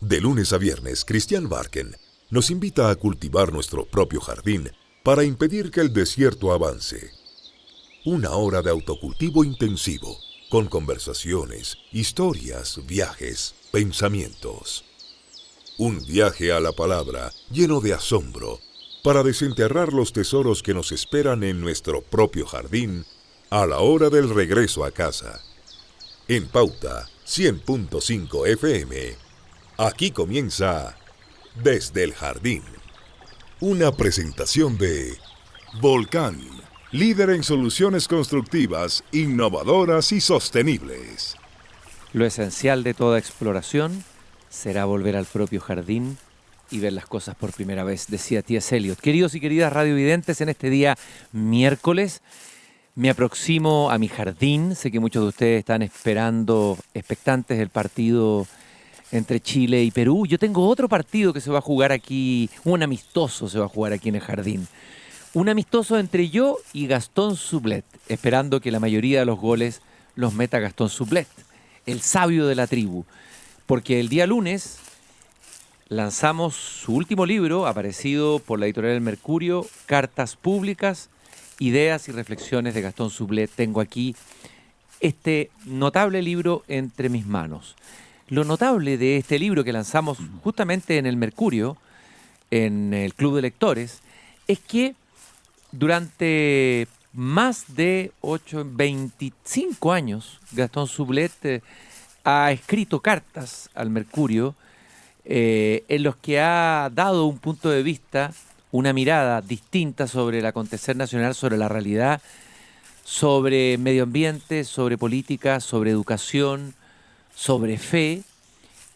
De lunes a viernes, Cristian Barken nos invita a cultivar nuestro propio jardín para impedir que el desierto avance. Una hora de autocultivo intensivo, con conversaciones, historias, viajes, pensamientos. Un viaje a la palabra lleno de asombro para desenterrar los tesoros que nos esperan en nuestro propio jardín a la hora del regreso a casa. En Pauta 100.5 FM, aquí comienza Desde el Jardín. Una presentación de Volcán, líder en soluciones constructivas, innovadoras y sostenibles. Lo esencial de toda exploración será volver al propio jardín y ver las cosas por primera vez, decía T.S. Eliot. Queridos y queridas radiovidentes, en este día miércoles me aproximo a mi jardín. Sé que muchos de ustedes están expectantes del partido entre Chile y Perú. Yo tengo otro partido que se va a jugar aquí, un amistoso se va a jugar aquí en el jardín. Un amistoso entre yo y Gastón Sublet, esperando que la mayoría de los goles los meta Gastón Sublet, el sabio de la tribu. Porque el día lunes lanzamos su último libro, aparecido por la editorial El Mercurio, Cartas Públicas, Ideas y Reflexiones de Gastón Sublet. Tengo aquí este notable libro entre mis manos. Lo notable de este libro que lanzamos justamente en El Mercurio, en el Club de Lectores, es que durante más de 25 años, Gastón Sublet ha escrito cartas al Mercurio en los que ha dado un punto de vista, una mirada distinta sobre el acontecer nacional, sobre la realidad, sobre medio ambiente, sobre política, sobre educación, sobre fe.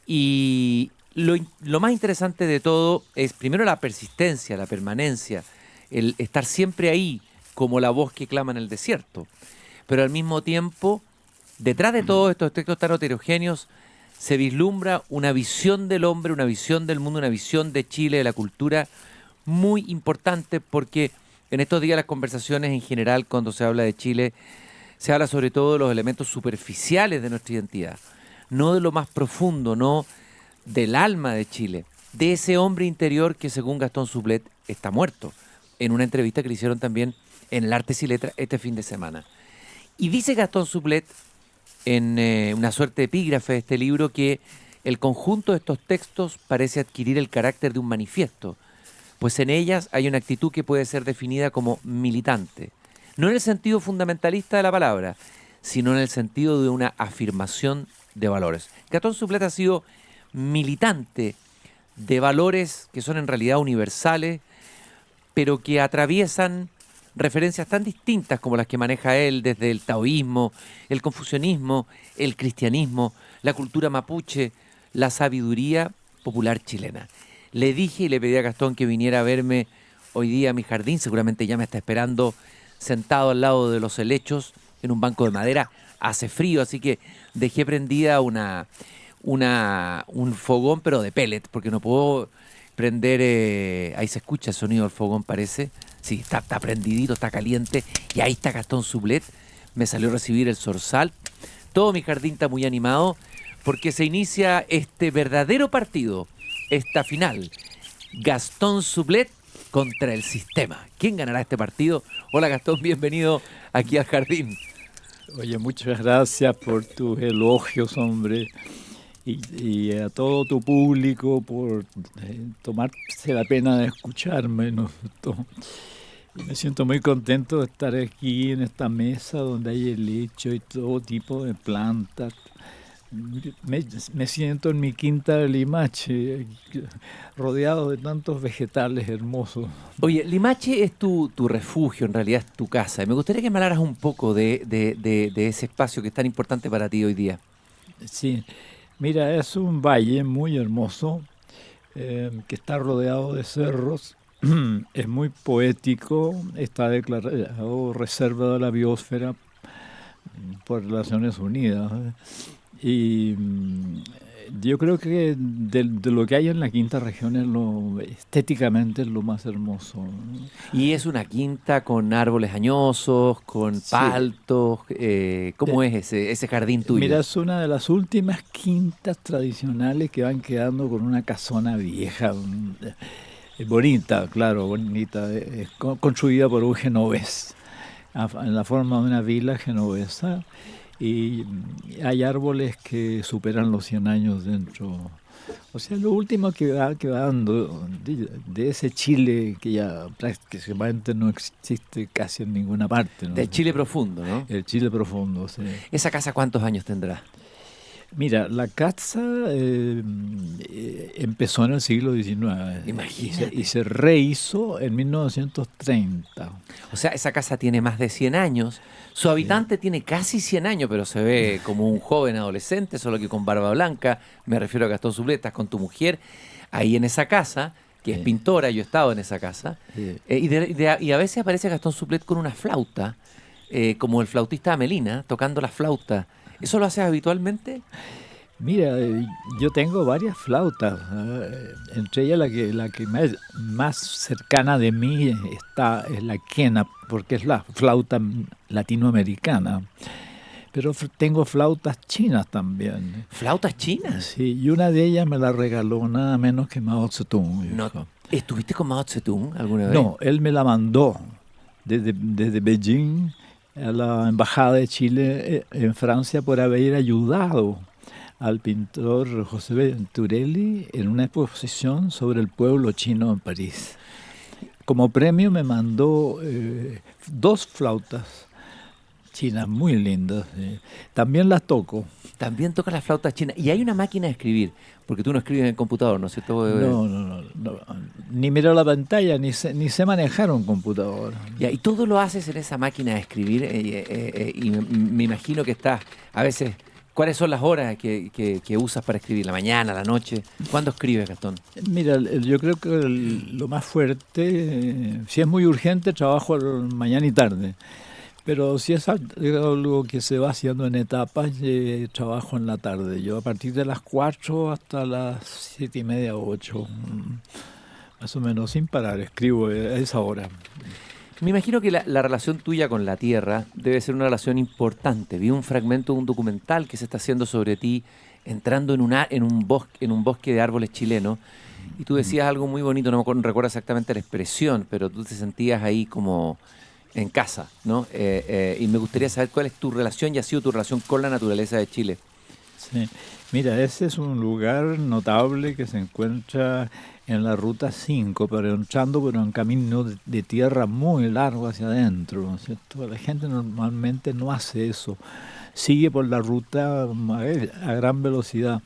Y lo más interesante de todo es primero la persistencia, la permanencia, el estar siempre ahí como la voz que clama en el desierto. Pero al mismo tiempo, detrás de todos estos textos tan heterogéneos, se vislumbra una visión del hombre, una visión del mundo, una visión de Chile, de la cultura, muy importante, porque en estos días las conversaciones en general, cuando se habla de Chile, se habla sobre todo de los elementos superficiales de nuestra identidad, no de lo más profundo, no del alma de Chile, de ese hombre interior que, según Gastón Sublet, está muerto, en una entrevista que le hicieron también en el Artes y Letras este fin de semana. Y dice Gastón Sublet, en una suerte de epígrafe de este libro, que el conjunto de estos textos parece adquirir el carácter de un manifiesto, pues en ellas hay una actitud que puede ser definida como militante, no en el sentido fundamentalista de la palabra, sino en el sentido de una afirmación de valores. Gastón Sublet ha sido militante de valores que son en realidad universales, pero que atraviesan referencias tan distintas como las que maneja él, desde el taoísmo, el confucianismo, el cristianismo, la cultura mapuche, la sabiduría popular chilena. Le dije y le pedí a Gastón que viniera a verme hoy día a mi jardín. Seguramente ya me está esperando sentado al lado de los helechos en un banco de madera. Hace frío, así que dejé prendida un fogón, pero de pellet, porque no puedo prender. Ahí se escucha el sonido del fogón, parece. Sí, está prendidito, está caliente. Y ahí está Gastón Sublet. Me salió a recibir el zorzal. Todo mi jardín está muy animado porque se inicia este verdadero partido, esta final. Gastón Sublet contra el sistema. ¿Quién ganará este partido? Hola Gastón, bienvenido aquí al jardín. Oye, muchas gracias por tus elogios, hombre. Y a todo tu público por tomarse la pena de escucharme, ¿no? Me siento muy contento de estar aquí en esta mesa donde hay helecho y todo tipo de plantas. Me siento en mi quinta de Limache, rodeado de tantos vegetales hermosos. Oye, Limache es tu refugio, en realidad es tu casa. Y me gustaría que me hablaras un poco de ese espacio que es tan importante para ti hoy día. Sí, mira, es un valle muy hermoso que está rodeado de cerros. Es muy poético, está declarado reserva de la biosfera por las Naciones Unidas. Y Yo creo que de lo que hay en la quinta región estéticamente es lo más hermoso, ¿no? Y es una quinta con árboles añosos, con Sí. paltos. ¿Cómo es ese jardín tuyo? Mira, es una de las últimas quintas tradicionales que van quedando con una casona vieja, bonita, claro, bonita, construida por un genovés, en la forma de una vila genovesa, y hay árboles que superan los 100 años dentro. O sea, lo último que va quedando de ese Chile que ya prácticamente no existe casi en ninguna parte, ¿no? Del Chile profundo, ¿no? El Chile profundo, sí. ¿Esa casa cuántos años tendrá? Mira, la casa empezó en el siglo XIX Imagínate. y se rehizo en 1930. O sea, esa casa tiene más de 100 años. Su habitante tiene casi 100 años, pero se ve como un joven adolescente, solo que con barba blanca. Me refiero a Gastón Sublet, estás con tu mujer ahí en esa casa, que es pintora, yo he estado en esa casa. Sí. Y a veces aparece Gastón Sublet con una flauta, como el flautista Amelina, tocando la flauta. ¿Eso lo haces habitualmente? Mira, yo tengo varias flautas, entre ellas la que más cercana de mí es la quena, porque es la flauta latinoamericana. Pero tengo flautas chinas también. ¿Flautas chinas? Sí, y una de ellas me la regaló nada menos que Mao Zedong. No, ¿estuviste con Mao Zedong alguna vez? No, él me la mandó desde Beijing a la Embajada de Chile en Francia por haber ayudado al pintor José Venturelli en una exposición sobre el pueblo chino en París. Como premio me mandó 2 flautas chinas muy lindas. También las toco. También toca la flauta china. Y hay una máquina de escribir, porque tú no escribes en el computador, ¿no es cierto? No. Ni miro la pantalla, ni sé manejar un computador. Ya, y todo lo haces en esa máquina de escribir, y me imagino que estás, a veces, ¿cuáles son las horas que usas para escribir? ¿La mañana, la noche? ¿Cuándo escribes, Gastón? Mira, yo creo que lo más fuerte, si es muy urgente, trabajo mañana y tarde. Pero si es algo que se va haciendo en etapas, trabajo en la tarde. Yo a partir de las 4 hasta las 7:30, 8, más o menos, sin parar, escribo a esa hora. Me imagino que la relación tuya con la tierra debe ser una relación importante. Vi un fragmento de un documental que se está haciendo sobre ti, entrando en un bosque de árboles chilenos, y tú decías algo muy bonito, no recuerdo exactamente la expresión, pero tú te sentías ahí como en casa, ¿no? Y me gustaría saber cuál es tu relación y ha sido tu relación con la naturaleza de Chile. Sí. Mira, ese es un lugar notable que se encuentra en la Ruta 5, pero entrando por un camino de tierra muy largo hacia adentro, ¿no es cierto? La gente normalmente no hace eso, sigue por la ruta a gran velocidad.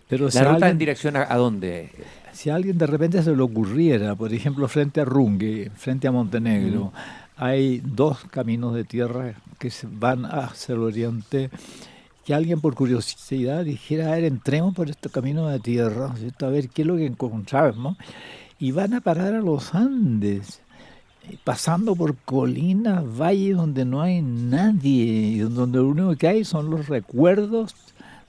Pero ¿La ruta en dirección a dónde? Si a alguien de repente se le ocurriera, por ejemplo, frente a Runge, frente a Montenegro, hay 2 caminos de tierra que van hacia el oriente, que alguien por curiosidad dijera, a ver, entremos por este camino de tierra, ¿cierto? A ver qué es lo que encontramos, y van a parar a los Andes, pasando por colinas, valles donde no hay nadie, y donde lo único que hay son los recuerdos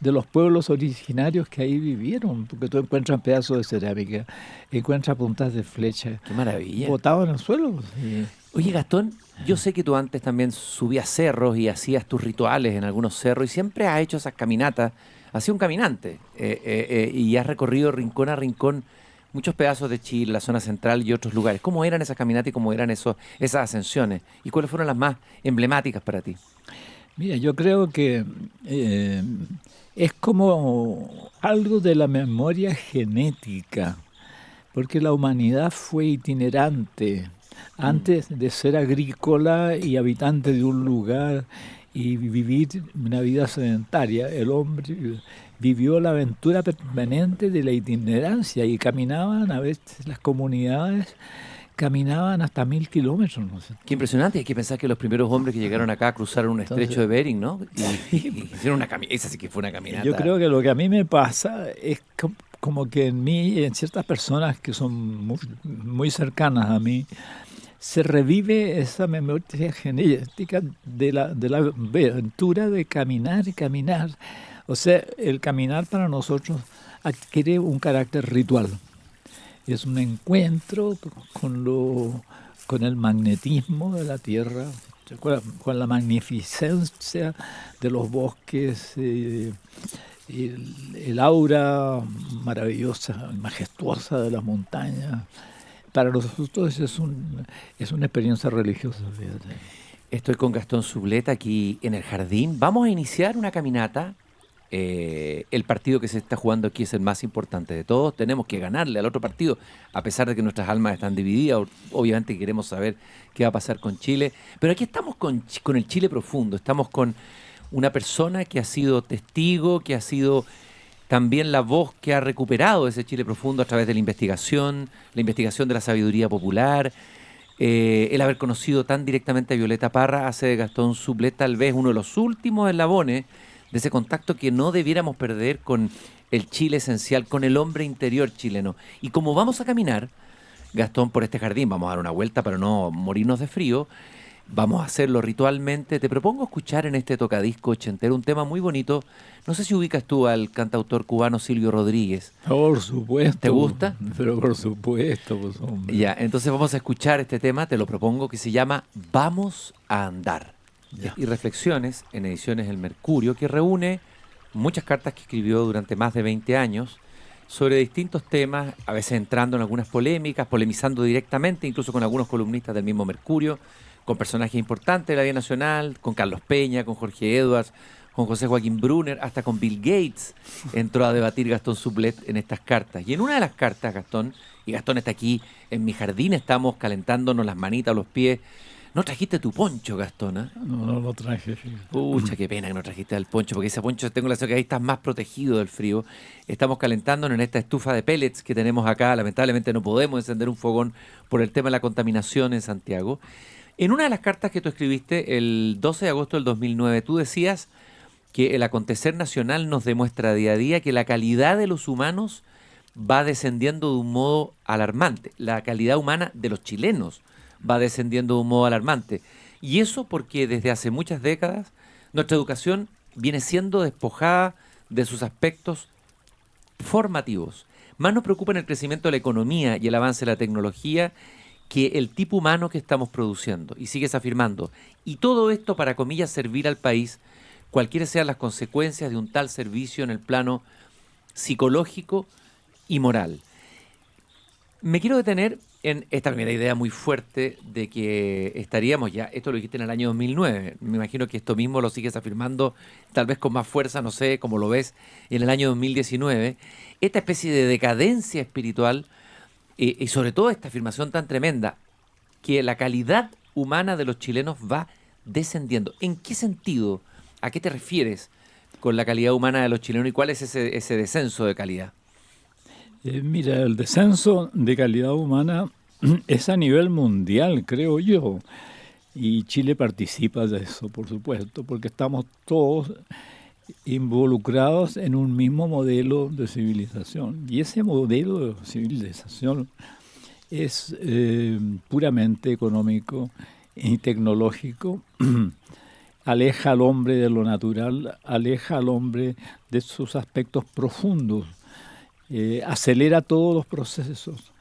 de los pueblos originarios que ahí vivieron, porque tú encuentras pedazos de cerámica, encuentras puntas de flecha, ¡Qué maravilla! botados en el suelo. Sí. Oye, Gastón, yo sé que tú antes también subías cerros y hacías tus rituales en algunos cerros y siempre has hecho esas caminatas, has sido un caminante, y has recorrido rincón a rincón muchos pedazos de Chile, la zona central y otros lugares. ¿Cómo eran esas caminatas y cómo eran esas ascensiones? ¿Y cuáles fueron las más emblemáticas para ti? Mira, yo creo que es como algo de la memoria genética, porque la humanidad fue itinerante. Antes de ser agrícola y habitante de un lugar y vivir una vida sedentaria, el hombre vivió la aventura permanente de la itinerancia y caminaban, a veces las comunidades caminaban hasta 1000 kilómetros. ¿No sé? Qué impresionante, hay que pensar que los primeros hombres que llegaron acá cruzaron un estrecho de Bering, ¿no? Y hicieron una caminata, esa sí que fue una caminata. Yo creo que lo que a mí me pasa es como que en mí y en ciertas personas que son muy cercanas a mí, se revive esa memoria genética de la aventura de caminar y caminar. O sea, el caminar para nosotros adquiere un carácter ritual. Es un encuentro con el magnetismo de la tierra, con la magnificencia de los bosques, el aura maravillosa, majestuosa de las montañas. Para nosotros es una experiencia religiosa, fíjate. Estoy con Gastón Subleta aquí en el jardín. Vamos a iniciar una caminata. El partido que se está jugando aquí es el más importante de todos. Tenemos que ganarle al otro partido, a pesar de que nuestras almas están divididas. Obviamente queremos saber qué va a pasar con Chile. Pero aquí estamos con el Chile profundo. Estamos con una persona que ha sido testigo, que ha sido también la voz que ha recuperado ese Chile profundo a través de la investigación de la sabiduría popular. El haber conocido tan directamente a Violeta Parra hace de Gastón Sublet tal vez uno de los últimos eslabones de ese contacto que no debiéramos perder con el Chile esencial, con el hombre interior chileno. Y como vamos a caminar, Gastón, por este jardín, vamos a dar una vuelta para no morirnos de frío, vamos a hacerlo ritualmente. Te propongo escuchar en este tocadisco ochentero un tema muy bonito. No sé si ubicas tú al cantautor cubano Silvio Rodríguez. Por supuesto. ¿Te gusta? Pero por supuesto, pues, hombre. Ya, entonces vamos a escuchar este tema, te lo propongo, que se llama Vamos a andar. Ya. Y reflexiones en Ediciones El Mercurio, que reúne muchas cartas que escribió durante más de 20 años sobre distintos temas, a veces entrando en algunas polémicas, polemizando directamente, incluso con algunos columnistas del mismo Mercurio, con personajes importantes de la vida nacional, con Carlos Peña, con Jorge Edwards, con José Joaquín Brunner, hasta con Bill Gates entró a debatir Gastón Sublet en estas cartas. Y en una de las cartas, Gastón, y Gastón está aquí en mi jardín, estamos calentándonos las manitas, los pies. ¿No trajiste tu poncho, Gastón? ¿Eh? No lo traje. Sí. Pucha, qué pena que no trajiste el poncho, porque ese poncho tengo la sensación que ahí estás más protegido del frío. Estamos calentándonos en esta estufa de pellets que tenemos acá. Lamentablemente no podemos encender un fogón por el tema de la contaminación en Santiago. En una de las cartas que tú escribiste el 12 de agosto del 2009, tú decías que el acontecer nacional nos demuestra día a día que la calidad de los humanos va descendiendo de un modo alarmante. La calidad humana de los chilenos va descendiendo de un modo alarmante. Y eso porque desde hace muchas décadas nuestra educación viene siendo despojada de sus aspectos formativos. Más nos preocupa en el crecimiento de la economía y el avance de la tecnología que el tipo humano que estamos produciendo. Y sigues afirmando, y todo esto para, comillas, servir al país, cualquiera sean las consecuencias de un tal servicio en el plano psicológico y moral. Me quiero detener en esta primera idea muy fuerte de que estaríamos ya, esto lo dijiste en el año 2009, me imagino que esto mismo lo sigues afirmando, tal vez con más fuerza, no sé, cómo lo ves, en el año 2019, esta especie de decadencia espiritual y sobre todo esta afirmación tan tremenda, que la calidad humana de los chilenos va descendiendo. ¿En qué sentido? ¿A qué te refieres con la calidad humana de los chilenos y cuál es ese descenso de calidad? Mira, el descenso de calidad humana es a nivel mundial, creo yo. Y Chile participa de eso, por supuesto, porque estamos todos involucrados en un mismo modelo de civilización. Y ese modelo de civilización es puramente económico y tecnológico. Aleja al hombre de lo natural, aleja al hombre de sus aspectos profundos. Acelera todos los procesos,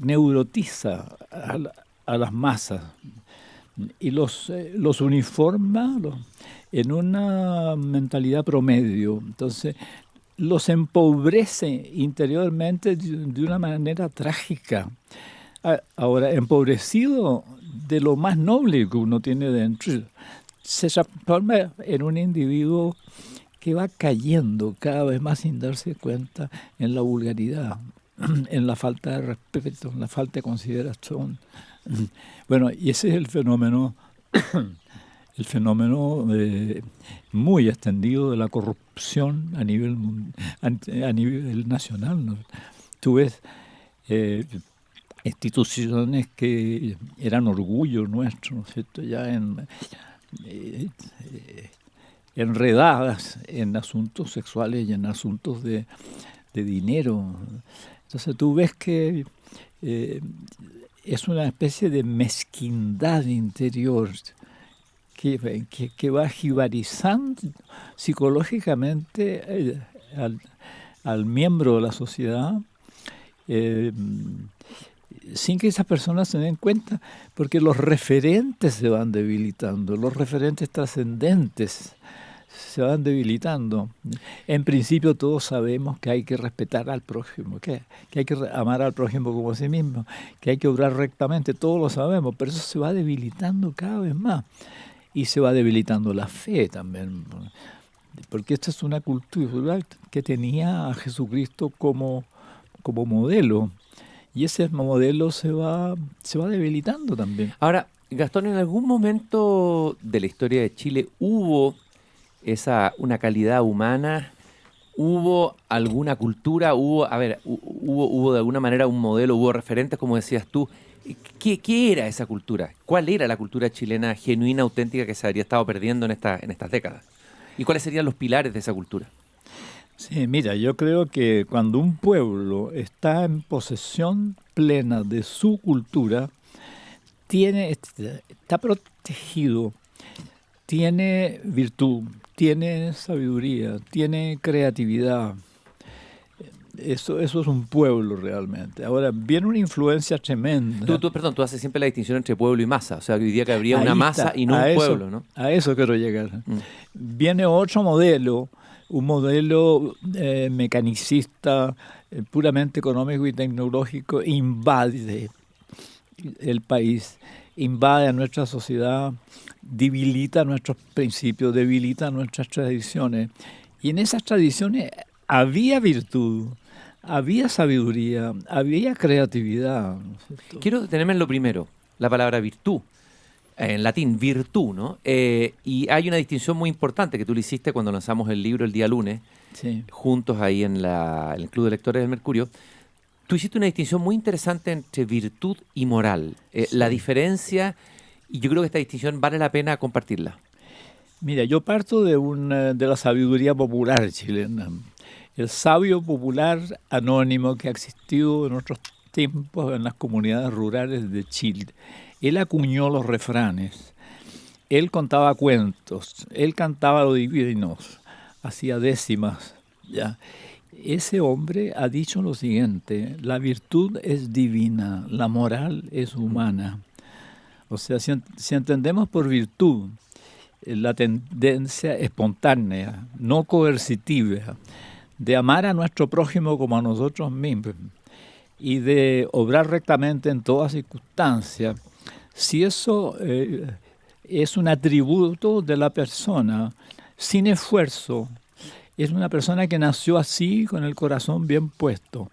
neurotiza a las masas y los uniforma en una mentalidad promedio. Entonces, los empobrece interiormente de una manera trágica. Ahora, empobrecido de lo más noble que uno tiene dentro, se transforma en un individuo que va cayendo cada vez más sin darse cuenta en la vulgaridad, en la falta de respeto, en la falta de consideración. Bueno, y ese es el fenómeno muy extendido de la corrupción a nivel nacional, ¿no? Tú ves instituciones que eran orgullo nuestro, ¿no es cierto? Ya enredadas en asuntos sexuales y en asuntos de dinero. Entonces tú ves que es una especie de mezquindad interior que va jibarizando psicológicamente al miembro de la sociedad, sin que esas personas se den cuenta, porque los referentes se van debilitando, los referentes trascendentes se van debilitando. En principio todos sabemos que hay que respetar al prójimo, que hay que amar al prójimo como a sí mismo, que hay que obrar rectamente, todos lo sabemos, pero eso se va debilitando cada vez más. Y se va debilitando la fe también, porque esta es una cultura que tenía a Jesucristo como modelo, y ese modelo se va debilitando también. Ahora, Gastón, ¿en algún momento de la historia de Chile hubo una calidad humana? ¿Hubo alguna cultura? ¿Hubo de alguna manera un modelo? ¿Hubo referentes, como decías tú? ¿Qué era esa cultura? ¿Cuál era la cultura chilena genuina, auténtica, que se habría estado perdiendo en estas décadas? ¿Y cuáles serían los pilares de esa cultura? Sí, mira, yo creo que cuando un pueblo está en posesión plena de su cultura, está protegido, tiene virtud, tiene sabiduría, tiene creatividad. Eso es un pueblo realmente. Ahora, viene una influencia tremenda. Tú haces siempre la distinción entre pueblo y masa. O sea, que hoy día que habría una masa y no un pueblo, ¿no? A eso quiero llegar. Viene otro modelo, un modelo mecanicista, puramente económico y tecnológico, invade el país, invade a nuestra sociedad, debilita nuestros principios, debilita nuestras tradiciones. Y en esas tradiciones había virtud, había sabiduría, había creatividad, ¿no es cierto? Quiero detenerme en lo primero, la palabra virtud, en latín, virtud, ¿no? Y hay una distinción muy importante que tú le hiciste cuando lanzamos el libro el día lunes, Sí. juntos ahí en el Club de Lectores del Mercurio. Tú hiciste una distinción muy interesante entre virtud y moral. Sí. La diferencia, y yo creo que esta distinción vale la pena compartirla. Mira, yo parto de la sabiduría popular chilena. El sabio popular anónimo que ha existido en otros tiempos en las comunidades rurales de Chile. Él acuñó los refranes, él contaba cuentos, él cantaba los divinos, hacía décimas, ¿ya? Ese hombre ha dicho lo siguiente: la virtud es divina, la moral es humana. O sea, si entendemos por virtud la tendencia espontánea, no coercitiva, de amar a nuestro prójimo como a nosotros mismos y de obrar rectamente en todas circunstancias, si eso es un atributo de la persona, sin esfuerzo, es una persona que nació así, con el corazón bien puesto.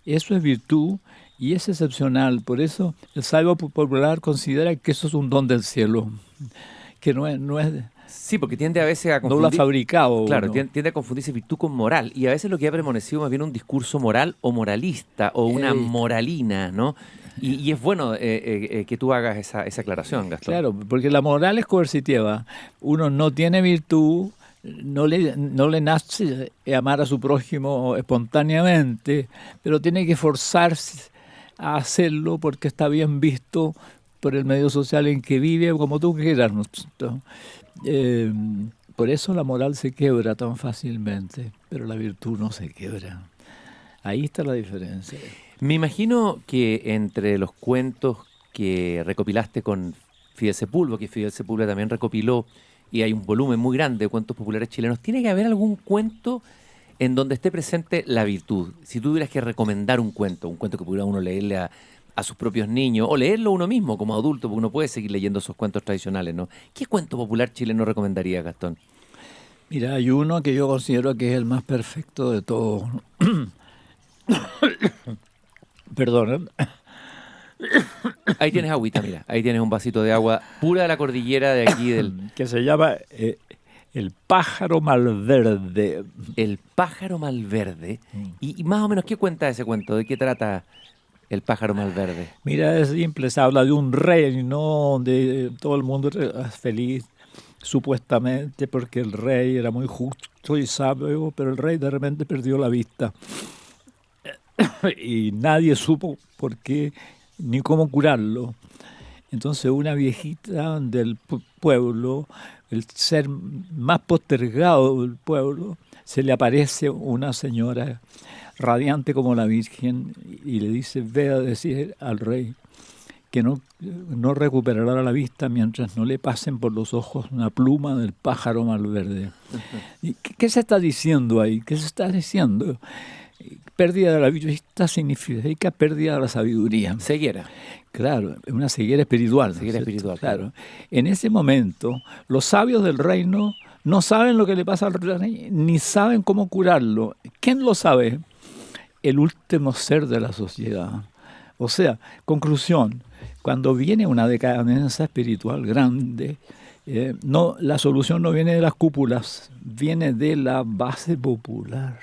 Eso es virtud y es excepcional. Por eso el sabio popular considera que eso es un don del cielo, que no es Sí, porque tiende a veces a confundir. no lo ha fabricado. Claro, uno. tiende a confundirse virtud con moral. Y a veces lo que ha prevalecido más bien un discurso moral o moralista o una moralina, ¿no? Y es bueno que tú hagas esa aclaración, Gastón. Claro, porque la moral es coercitiva. Uno no tiene virtud, no le nace amar a su prójimo espontáneamente, pero tiene que forzarse a hacerlo porque está bien visto por el medio social en que vive, como tú quieras, ¿no? Por eso la moral se quiebra tan fácilmente, pero la virtud no se quiebra. Ahí está la diferencia. Me imagino que entre los cuentos que recopilaste con Fidel Sepúlveda, que Fidel Sepúlveda también recopiló, y hay un volumen muy grande de cuentos populares chilenos, tiene que haber algún cuento en donde esté presente la virtud. Si tú tuvieras que recomendar un cuento que pudiera uno leerle a sus propios niños, o leerlo uno mismo como adulto, porque uno puede seguir leyendo esos cuentos tradicionales, ¿no? ¿Qué cuento popular chileno recomendaría, Gastón? Mira, hay uno que yo considero que es el más perfecto de todos. Perdón. Ahí tienes agüita, mira. Ahí tienes un vasito de agua pura de la cordillera de aquí del... Que se llama El pájaro malverde. El pájaro malverde. Y más o menos, ¿qué cuenta ese cuento? ¿De qué trata El pájaro malverde? Mira, es simple, se habla de un rey, ¿no? Donde todo el mundo es feliz, supuestamente, porque el rey era muy justo y sabio, pero el rey de repente perdió la vista. Y nadie supo por qué ni cómo curarlo. Entonces una viejita del pueblo, el ser más postergado del pueblo, se le aparece una señora radiante como la Virgen y le dice: ve a decir al rey que no recuperará la vista mientras no le pasen por los ojos una pluma del pájaro Malverde. ¿Y qué se está diciendo ahí? ¿Qué se está diciendo? Pérdida de la vista significa pérdida de la sabiduría. Ceguera. Claro, una ceguera espiritual. Ceguera espiritual. Claro. En ese momento, los sabios del reino no saben lo que le pasa al rey, ni saben cómo curarlo. ¿Quién lo sabe? El último ser de la sociedad. O sea, conclusión, cuando viene una decadencia espiritual grande, la solución no viene de las cúpulas, viene de la base popular.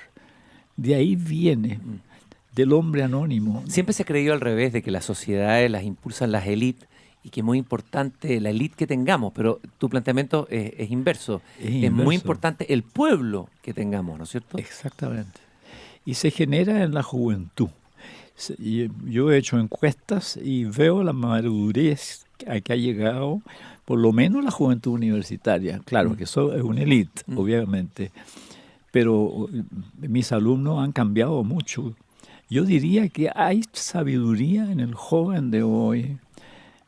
De ahí viene, del hombre anónimo. Siempre se ha creído al revés, de que las sociedades las impulsan las élites y que es muy importante la élite que tengamos, pero tu planteamiento es inverso. Es muy importante el pueblo que tengamos, ¿no es cierto? Exactamente. Y se genera en la juventud. Yo he hecho encuestas y veo la madurez a que ha llegado, por lo menos la juventud universitaria. Claro que eso es una élite, obviamente, pero mis alumnos han cambiado mucho. Yo diría que hay sabiduría en el joven de hoy,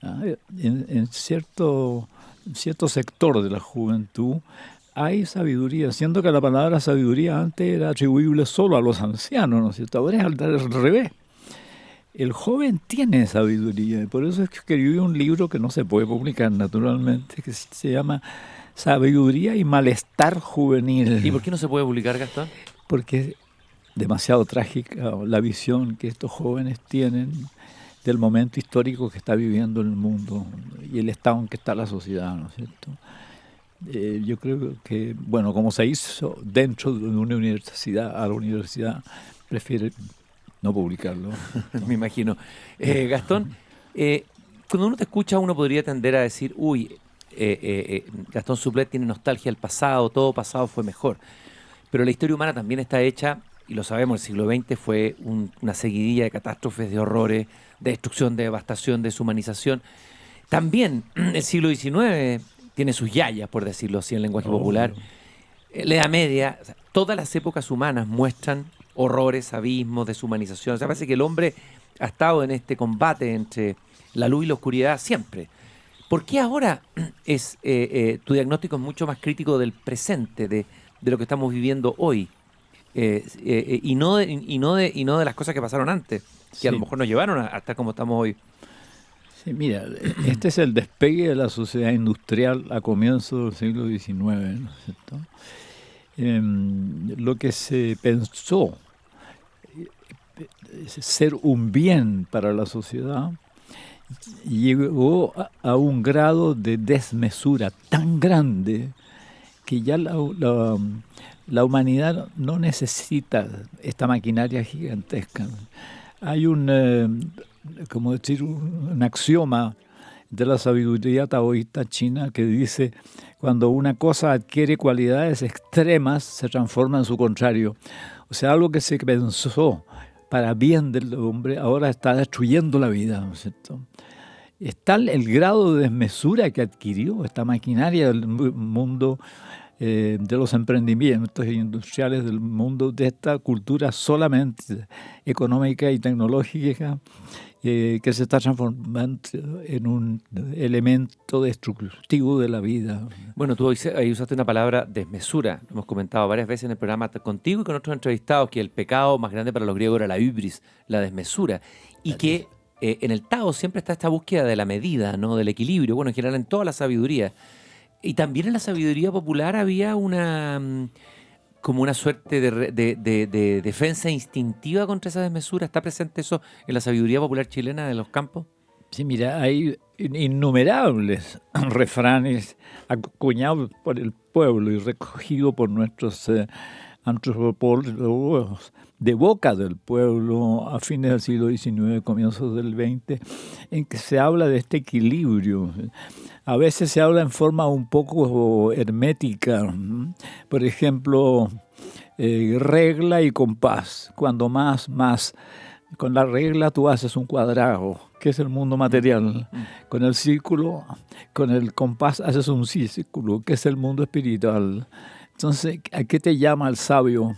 en cierto sector de la juventud. Hay sabiduría, siendo que la palabra sabiduría antes era atribuible solo a los ancianos, ¿no es cierto? Ahora es al revés. El joven tiene sabiduría, y por eso es que escribí un libro que no se puede publicar naturalmente, que se llama Sabiduría y Malestar Juvenil. ¿Y por qué no se puede publicar, Gastón? Porque es demasiado trágica la visión que estos jóvenes tienen del momento histórico que está viviendo el mundo y el estado en que está la sociedad, ¿no es cierto? Yo creo que, bueno, como se hizo dentro de una universidad, a la universidad prefiere no publicarlo. Me imagino. Gastón, cuando uno te escucha, uno podría tender a decir, uy, Gastón Suplet tiene nostalgia del pasado, todo pasado fue mejor. Pero la historia humana también está hecha, y lo sabemos, el siglo XX fue una seguidilla de catástrofes, de horrores, de destrucción, de devastación, de deshumanización. También el siglo XIX tiene sus yayas, por decirlo así en lenguaje popular. La Edad Media, o sea, todas las épocas humanas muestran horrores, abismos, deshumanización. O sea, parece que el hombre ha estado en este combate entre la luz y la oscuridad siempre. ¿Por qué ahora tu diagnóstico es mucho más crítico del presente, de lo que estamos viviendo hoy? Y no de las cosas que pasaron antes, que a lo mejor nos llevaron a estar como estamos hoy. Sí, mira, este es el despegue de la sociedad industrial a comienzos del siglo XIX, ¿no es cierto? Lo que se pensó ser un bien para la sociedad llegó a un grado de desmesura tan grande que ya la humanidad no necesita esta maquinaria gigantesca. Hay un axioma de la sabiduría taoísta china que dice: cuando una cosa adquiere cualidades extremas, se transforma en su contrario. O sea, algo que se pensó para bien del hombre ahora está destruyendo la vida, ¿no es cierto? Es tal el grado de desmesura que adquirió esta maquinaria del mundo, de los emprendimientos industriales del mundo, de esta cultura solamente económica y tecnológica, que se está transformando en un elemento destructivo de la vida. Bueno, tú ahí usaste una palabra, desmesura. Lo hemos comentado varias veces en el programa contigo y con otros entrevistados, que el pecado más grande para los griegos era la hubris, la desmesura. Y que en el Tao siempre está esta búsqueda de la medida, ¿no? Del equilibrio, bueno, en general en toda la sabiduría. Y también en la sabiduría popular había como una suerte de defensa instintiva contra esa desmesura. ¿Está presente eso en la sabiduría popular chilena de los campos? Sí, mira, hay innumerables refranes acuñados por el pueblo y recogidos por nuestros antropólogos de boca del pueblo a fines del siglo XIX, comienzos del XX, en que se habla de este equilibrio. A veces se habla en forma un poco hermética. Por ejemplo, regla y compás. Cuando más Con la regla tú haces un cuadrado, que es el mundo material. Con el círculo, con el compás haces un círculo, que es el mundo espiritual. Entonces, ¿a qué te llama el sabio?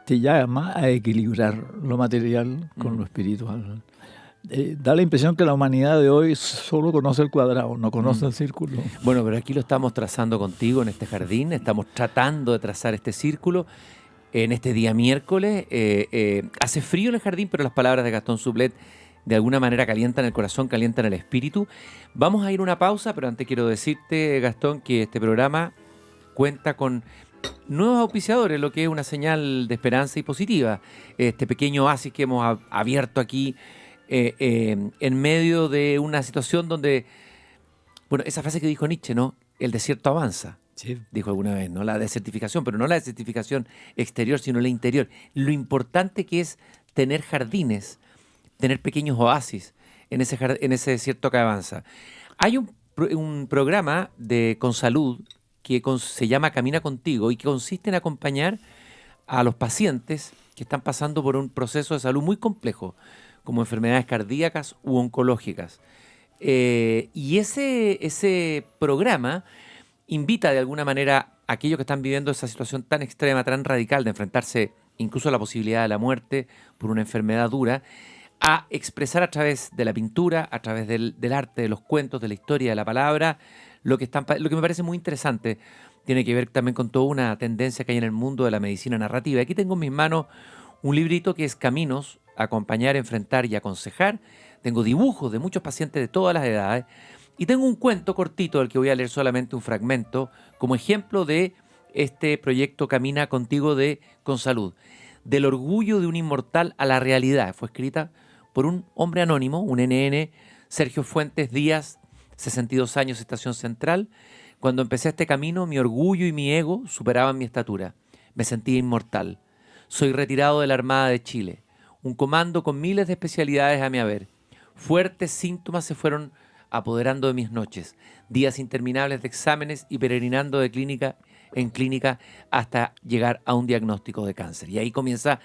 Te llama a equilibrar lo material con lo espiritual. Da la impresión que la humanidad de hoy solo conoce el cuadrado, no conoce el círculo. Bueno, pero aquí lo estamos trazando contigo en este jardín, estamos tratando de trazar este círculo en este día miércoles. Hace frío en el jardín, pero las palabras de Gastón Sublet de alguna manera calientan el corazón, calientan el espíritu. Vamos a ir a una pausa, pero antes quiero decirte, Gastón, que este programa cuenta con nuevos auspiciadores, lo que es una señal de esperanza y positiva. Este pequeño oasis que hemos abierto aquí en medio de una situación donde, bueno, esa frase que dijo Nietzsche, ¿no? El desierto avanza. Sí. Dijo alguna vez, ¿no? La desertificación, pero no la desertificación exterior, sino la interior. Lo importante que es tener jardines, tener pequeños oasis en ese desierto que avanza. Hay un programa con salud que se llama Camina Contigo y que consiste en acompañar a los pacientes que están pasando por un proceso de salud muy complejo, como enfermedades cardíacas u oncológicas. Y ese programa invita de alguna manera a aquellos que están viviendo esa situación tan extrema, tan radical de enfrentarse incluso a la posibilidad de la muerte por una enfermedad dura, a expresar a través de la pintura, a través del arte, de los cuentos, de la historia, de la palabra, lo que me parece muy interesante. Tiene que ver también con toda una tendencia que hay en el mundo de la medicina narrativa. Aquí tengo en mis manos un librito que es Caminos, acompañar, enfrentar y aconsejar. Tengo dibujos de muchos pacientes de todas las edades. Y tengo un cuento cortito del que voy a leer solamente un fragmento como ejemplo de este proyecto Camina Contigo Con Salud. Del orgullo de un inmortal a la realidad. Fue escrita por un hombre anónimo, un NN, Sergio Fuentes Díaz, 62 años, Estación Central. Cuando empecé este camino, mi orgullo y mi ego superaban mi estatura. Me sentía inmortal. Soy retirado de la Armada de Chile. Un comando con miles de especialidades a mi haber. Fuertes síntomas se fueron apoderando de mis noches, días interminables de exámenes y peregrinando de clínica en clínica hasta llegar a un diagnóstico de cáncer. Y ahí comienza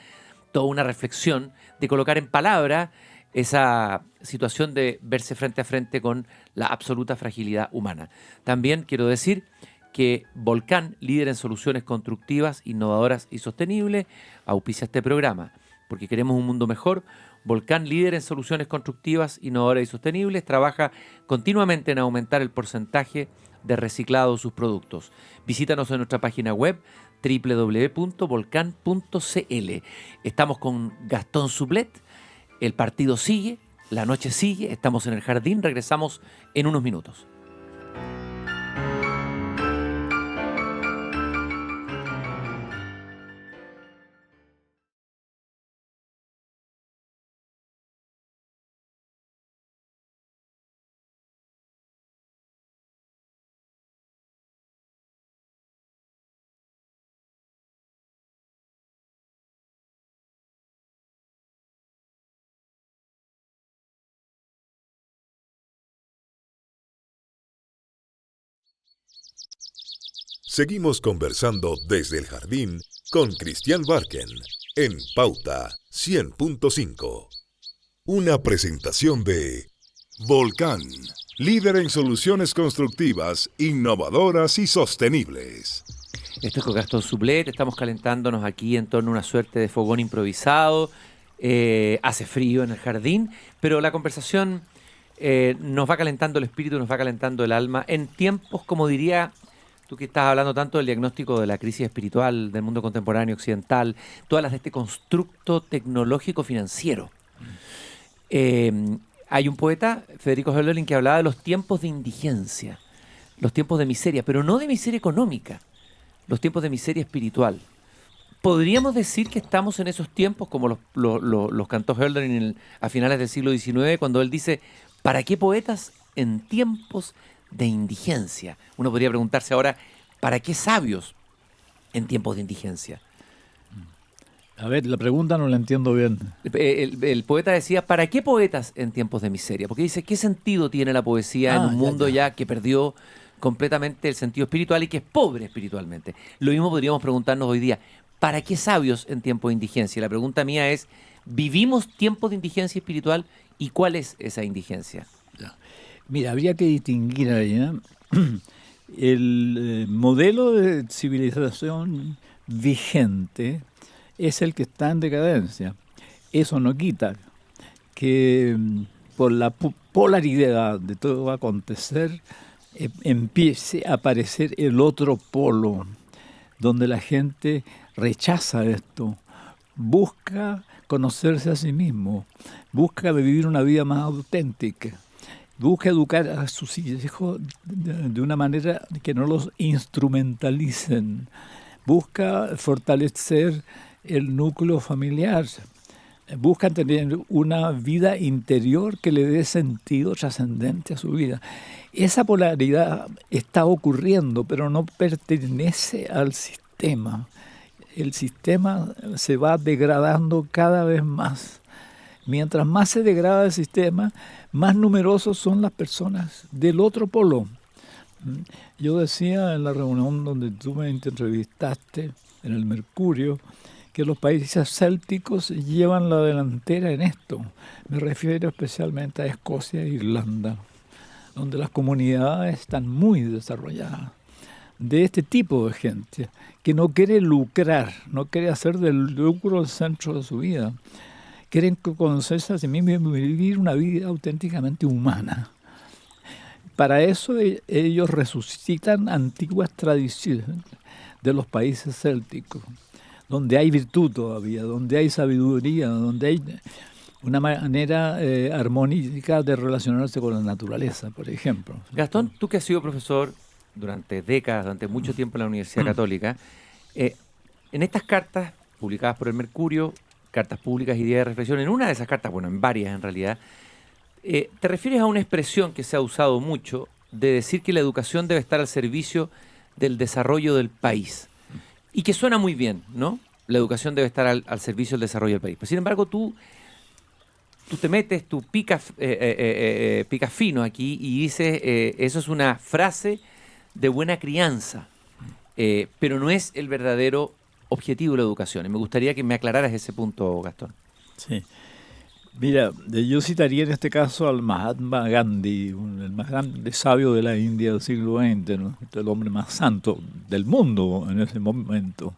toda una reflexión de colocar en palabra esa situación de verse frente a frente con la absoluta fragilidad humana. También quiero decir que Volcán, líder en soluciones constructivas, innovadoras y sostenibles, auspicia este programa, porque queremos un mundo mejor. Volcán, líder en soluciones constructivas, innovadoras y sostenibles, trabaja continuamente en aumentar el porcentaje de reciclado de sus productos. Visítanos en nuestra página web www.volcan.cl. Estamos con Gastón Sublet, el partido sigue, la noche sigue, estamos en el jardín, regresamos en unos minutos. Seguimos conversando desde el jardín con Cristian Barken en Pauta 100.5. Una presentación de Volcán, líder en soluciones constructivas, innovadoras y sostenibles. Esto es con Gastón Sublet, estamos calentándonos aquí en torno a una suerte de fogón improvisado. Hace frío en el jardín, pero la conversación nos va calentando el espíritu, nos va calentando el alma en tiempos, como diría... Tú que estás hablando tanto del diagnóstico de la crisis espiritual del mundo contemporáneo occidental, todas las de este constructo tecnológico financiero. Hay un poeta, Federico Hölderlin, que hablaba de los tiempos de indigencia, los tiempos de miseria, pero no de miseria económica, los tiempos de miseria espiritual. ¿Podríamos decir que estamos en esos tiempos, como los cantó Hölderlin a finales del siglo XIX, cuando él dice, ¿para qué poetas en tiempos de indigencia? Uno podría preguntarse ahora, ¿para qué sabios en tiempos de indigencia? A ver, la pregunta no la entiendo bien. El poeta decía, ¿para qué poetas en tiempos de miseria? Porque dice, ¿qué sentido tiene la poesía en un mundo ya que perdió completamente el sentido espiritual y que es pobre espiritualmente? Lo mismo podríamos preguntarnos hoy día, ¿para qué sabios en tiempos de indigencia? La pregunta mía es, ¿vivimos tiempos de indigencia espiritual y cuál es esa indigencia? Mira, habría que distinguir ahí, ¿eh? El modelo de civilización vigente es el que está en decadencia. Eso no quita que por la polaridad de todo va a acontecer, empiece a aparecer el otro polo, donde la gente rechaza esto, busca conocerse a sí mismo, busca vivir una vida más auténtica, busca educar a sus hijos de una manera que no los instrumentalicen, busca fortalecer el núcleo familiar, busca tener una vida interior que le dé sentido trascendente a su vida. Esa polaridad está ocurriendo, pero no pertenece al sistema. El sistema se va degradando cada vez más. Mientras más se degrada el sistema, más numerosos son las personas del otro polo. Yo decía en la reunión donde tú me entrevistaste, en el Mercurio, que los países célticos llevan la delantera en esto. Me refiero especialmente a Escocia e Irlanda, donde las comunidades están muy desarrolladas. De este tipo de gente, que no quiere lucrar, no quiere hacer del lucro el centro de su vida. Quieren conocerse a sí mismos y vivir una vida auténticamente humana. Para eso ellos resucitan antiguas tradiciones de los países célticos, donde hay virtud todavía, donde hay sabiduría, donde hay una manera armónica de relacionarse con la naturaleza, por ejemplo. Gastón, tú que has sido profesor durante décadas, durante mucho tiempo en la Universidad Católica, en estas cartas publicadas por el Mercurio, cartas públicas y días de reflexión, en una de esas cartas, bueno, en varias en realidad, te refieres a una expresión que se ha usado mucho de decir que la educación debe estar al servicio del desarrollo del país. Y que suena muy bien, ¿no? La educación debe estar al servicio del desarrollo del país. Pero sin embargo, tú te metes, tú picas fino aquí y dices, eso es una frase de buena crianza, pero no es el verdadero objetivo de la educación. Y me gustaría que me aclararas ese punto, Gastón. Sí. Mira, yo citaría en este caso al Mahatma Gandhi, el más grande sabio de la India del siglo XX, ¿no? El hombre más santo del mundo en ese momento.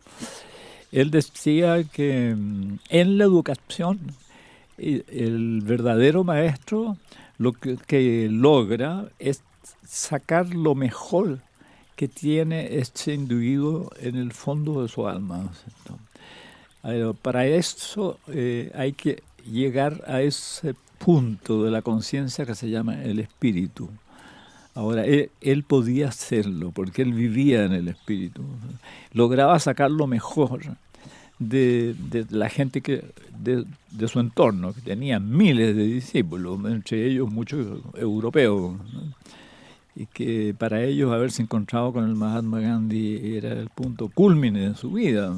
Él decía que en la educación el verdadero maestro lo que logra es sacar lo mejor que tiene este individuo en el fondo de su alma, ¿no? Para eso hay que llegar a ese punto de la conciencia que se llama el espíritu. Ahora, él podía hacerlo porque él vivía en el espíritu. Lograba sacar lo mejor de la gente de su entorno, que tenía miles de discípulos, entre ellos muchos europeos, ¿no? Y que para ellos haberse encontrado con el Mahatma Gandhi era el punto cúlmine de su vida.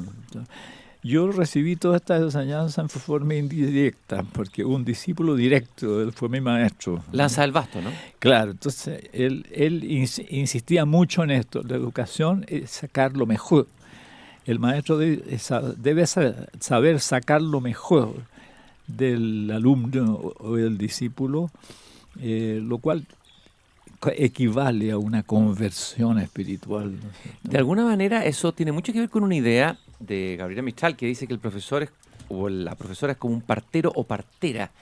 Yo recibí toda esta enseñanza en forma indirecta, porque un discípulo directo, él fue mi maestro. Lanza el basto, ¿no? Claro, entonces él insistía mucho en esto. La educación es sacar lo mejor. El maestro debe saber sacar lo mejor del alumno o del discípulo, lo cual equivale a una conversión espiritual, ¿no es cierto? De alguna manera eso tiene mucho que ver con una idea de Gabriela Mistral que dice que el profesor o la profesora es como un partero o partera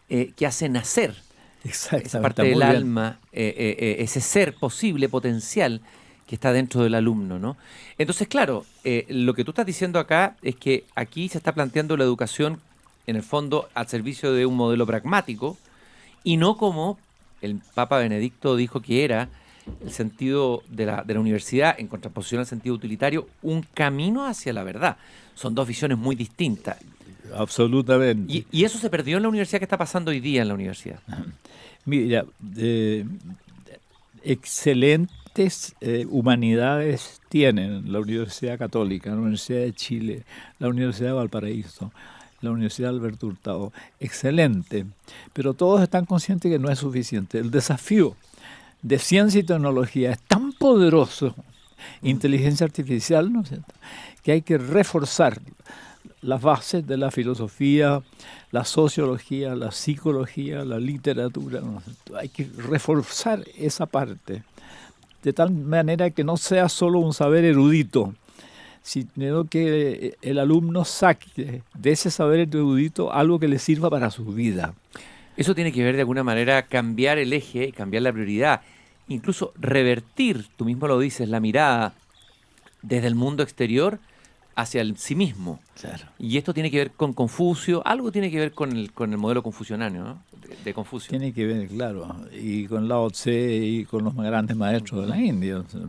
que hace nacer esa parte del alma, ese ser posible, potencial que está dentro del alumno, ¿no? Entonces, claro, lo que tú estás diciendo acá es que aquí se está planteando la educación en el fondo al servicio de un modelo pragmático y no como el Papa Benedicto dijo que era el sentido de la universidad, en contraposición al sentido utilitario, un camino hacia la verdad. Son dos visiones muy distintas. Absolutamente. Y eso se perdió en la universidad. ¿Qué está pasando hoy día en la universidad? Mira, excelentes humanidades tienen la Universidad Católica, la Universidad de Chile, la Universidad de Valparaíso, la Universidad Alberto Hurtado. Excelente, pero todos están conscientes que no es suficiente. El desafío de ciencia y tecnología es tan poderoso, inteligencia artificial, ¿no es cierto?, que hay que reforzar las bases de la filosofía, la sociología, la psicología, la literatura, ¿no? Hay que reforzar esa parte, de tal manera que no sea solo un saber erudito, sino que el alumno saque de ese saber erudito algo que le sirva para su vida. Eso tiene que ver de alguna manera cambiar el eje, cambiar la prioridad, incluso revertir, tú mismo lo dices, la mirada desde el mundo exterior hacia el sí mismo. Claro. Y esto tiene que ver con Confucio, algo tiene que ver con el modelo confuciano, ¿no? De Confucio. Tiene que ver, claro, y con Lao Tse y con los grandes maestros de la India. O sea,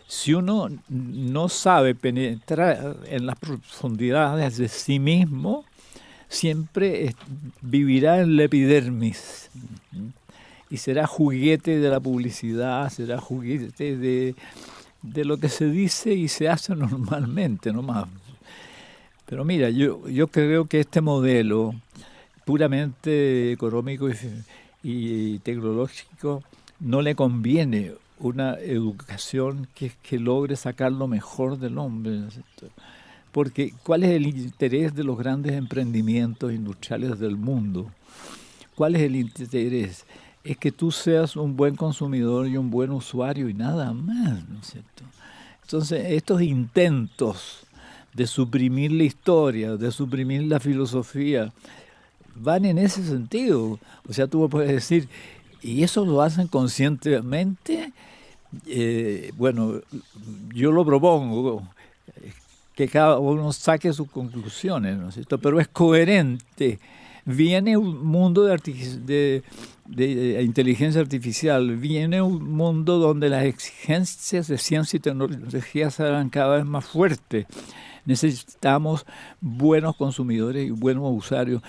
si uno no sabe penetrar en las profundidades de sí mismo, siempre vivirá en la epidermis. Y será juguete de la publicidad, será juguete de lo que se dice y se hace normalmente, nomás. Pero mira, yo creo que este modelo puramente económico y tecnológico no le conviene una educación que logre sacar lo mejor del hombre, ¿no es cierto? Porque ¿cuál es el interés de los grandes emprendimientos industriales del mundo? ¿Cuál es el interés? Es que tú seas un buen consumidor y un buen usuario y nada más, ¿no es cierto? Entonces, estos intentos de suprimir la historia, de suprimir la filosofía, van en ese sentido. O sea, tú puedes decir, ¿y eso lo hacen conscientemente? Bueno, yo lo propongo, que cada uno saque sus conclusiones, ¿no es cierto? Pero es coherente. Viene un mundo de inteligencia artificial, viene un mundo donde las exigencias de ciencia y tecnología serán cada vez más fuertes. Necesitamos buenos consumidores y buenos usuarios,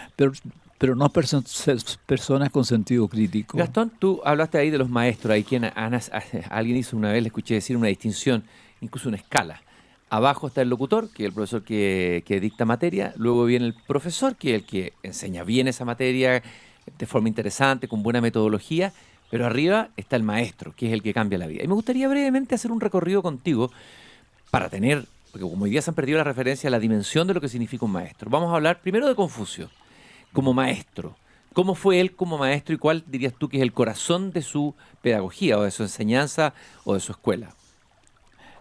pero no personas con sentido crítico. Gastón, tú hablaste ahí de los maestros, hay quien alguien hizo una vez, le escuché decir una distinción, incluso una escala. Abajo está el locutor, que es el profesor que dicta materia, luego viene el profesor, que es el que enseña bien esa materia de forma interesante, con buena metodología, pero arriba está el maestro, que es el que cambia la vida. Y me gustaría brevemente hacer un recorrido contigo para tener, porque como hoy día se han perdido la referencia a la dimensión de lo que significa un maestro. Vamos a hablar primero de Confucio, como maestro. ¿Cómo fue él como maestro y cuál dirías tú que es el corazón de su pedagogía o de su enseñanza o de su escuela?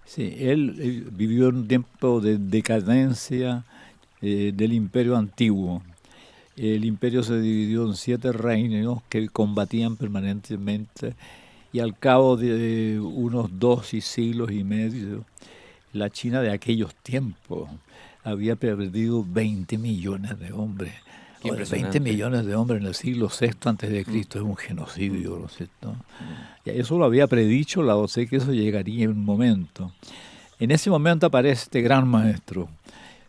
Sí, él vivió en un tiempo de decadencia del imperio antiguo. El imperio se dividió en 7 reinos que combatían permanentemente y al cabo de unos 2 siglos y medio, la China de aquellos tiempos había perdido 20 millones de hombres. 20 millones de hombres en el siglo VI antes de Cristo es un genocidio, ¿no es cierto? Y eso lo había predicho Lao Tse, que eso llegaría en un momento. En ese momento aparece este gran maestro,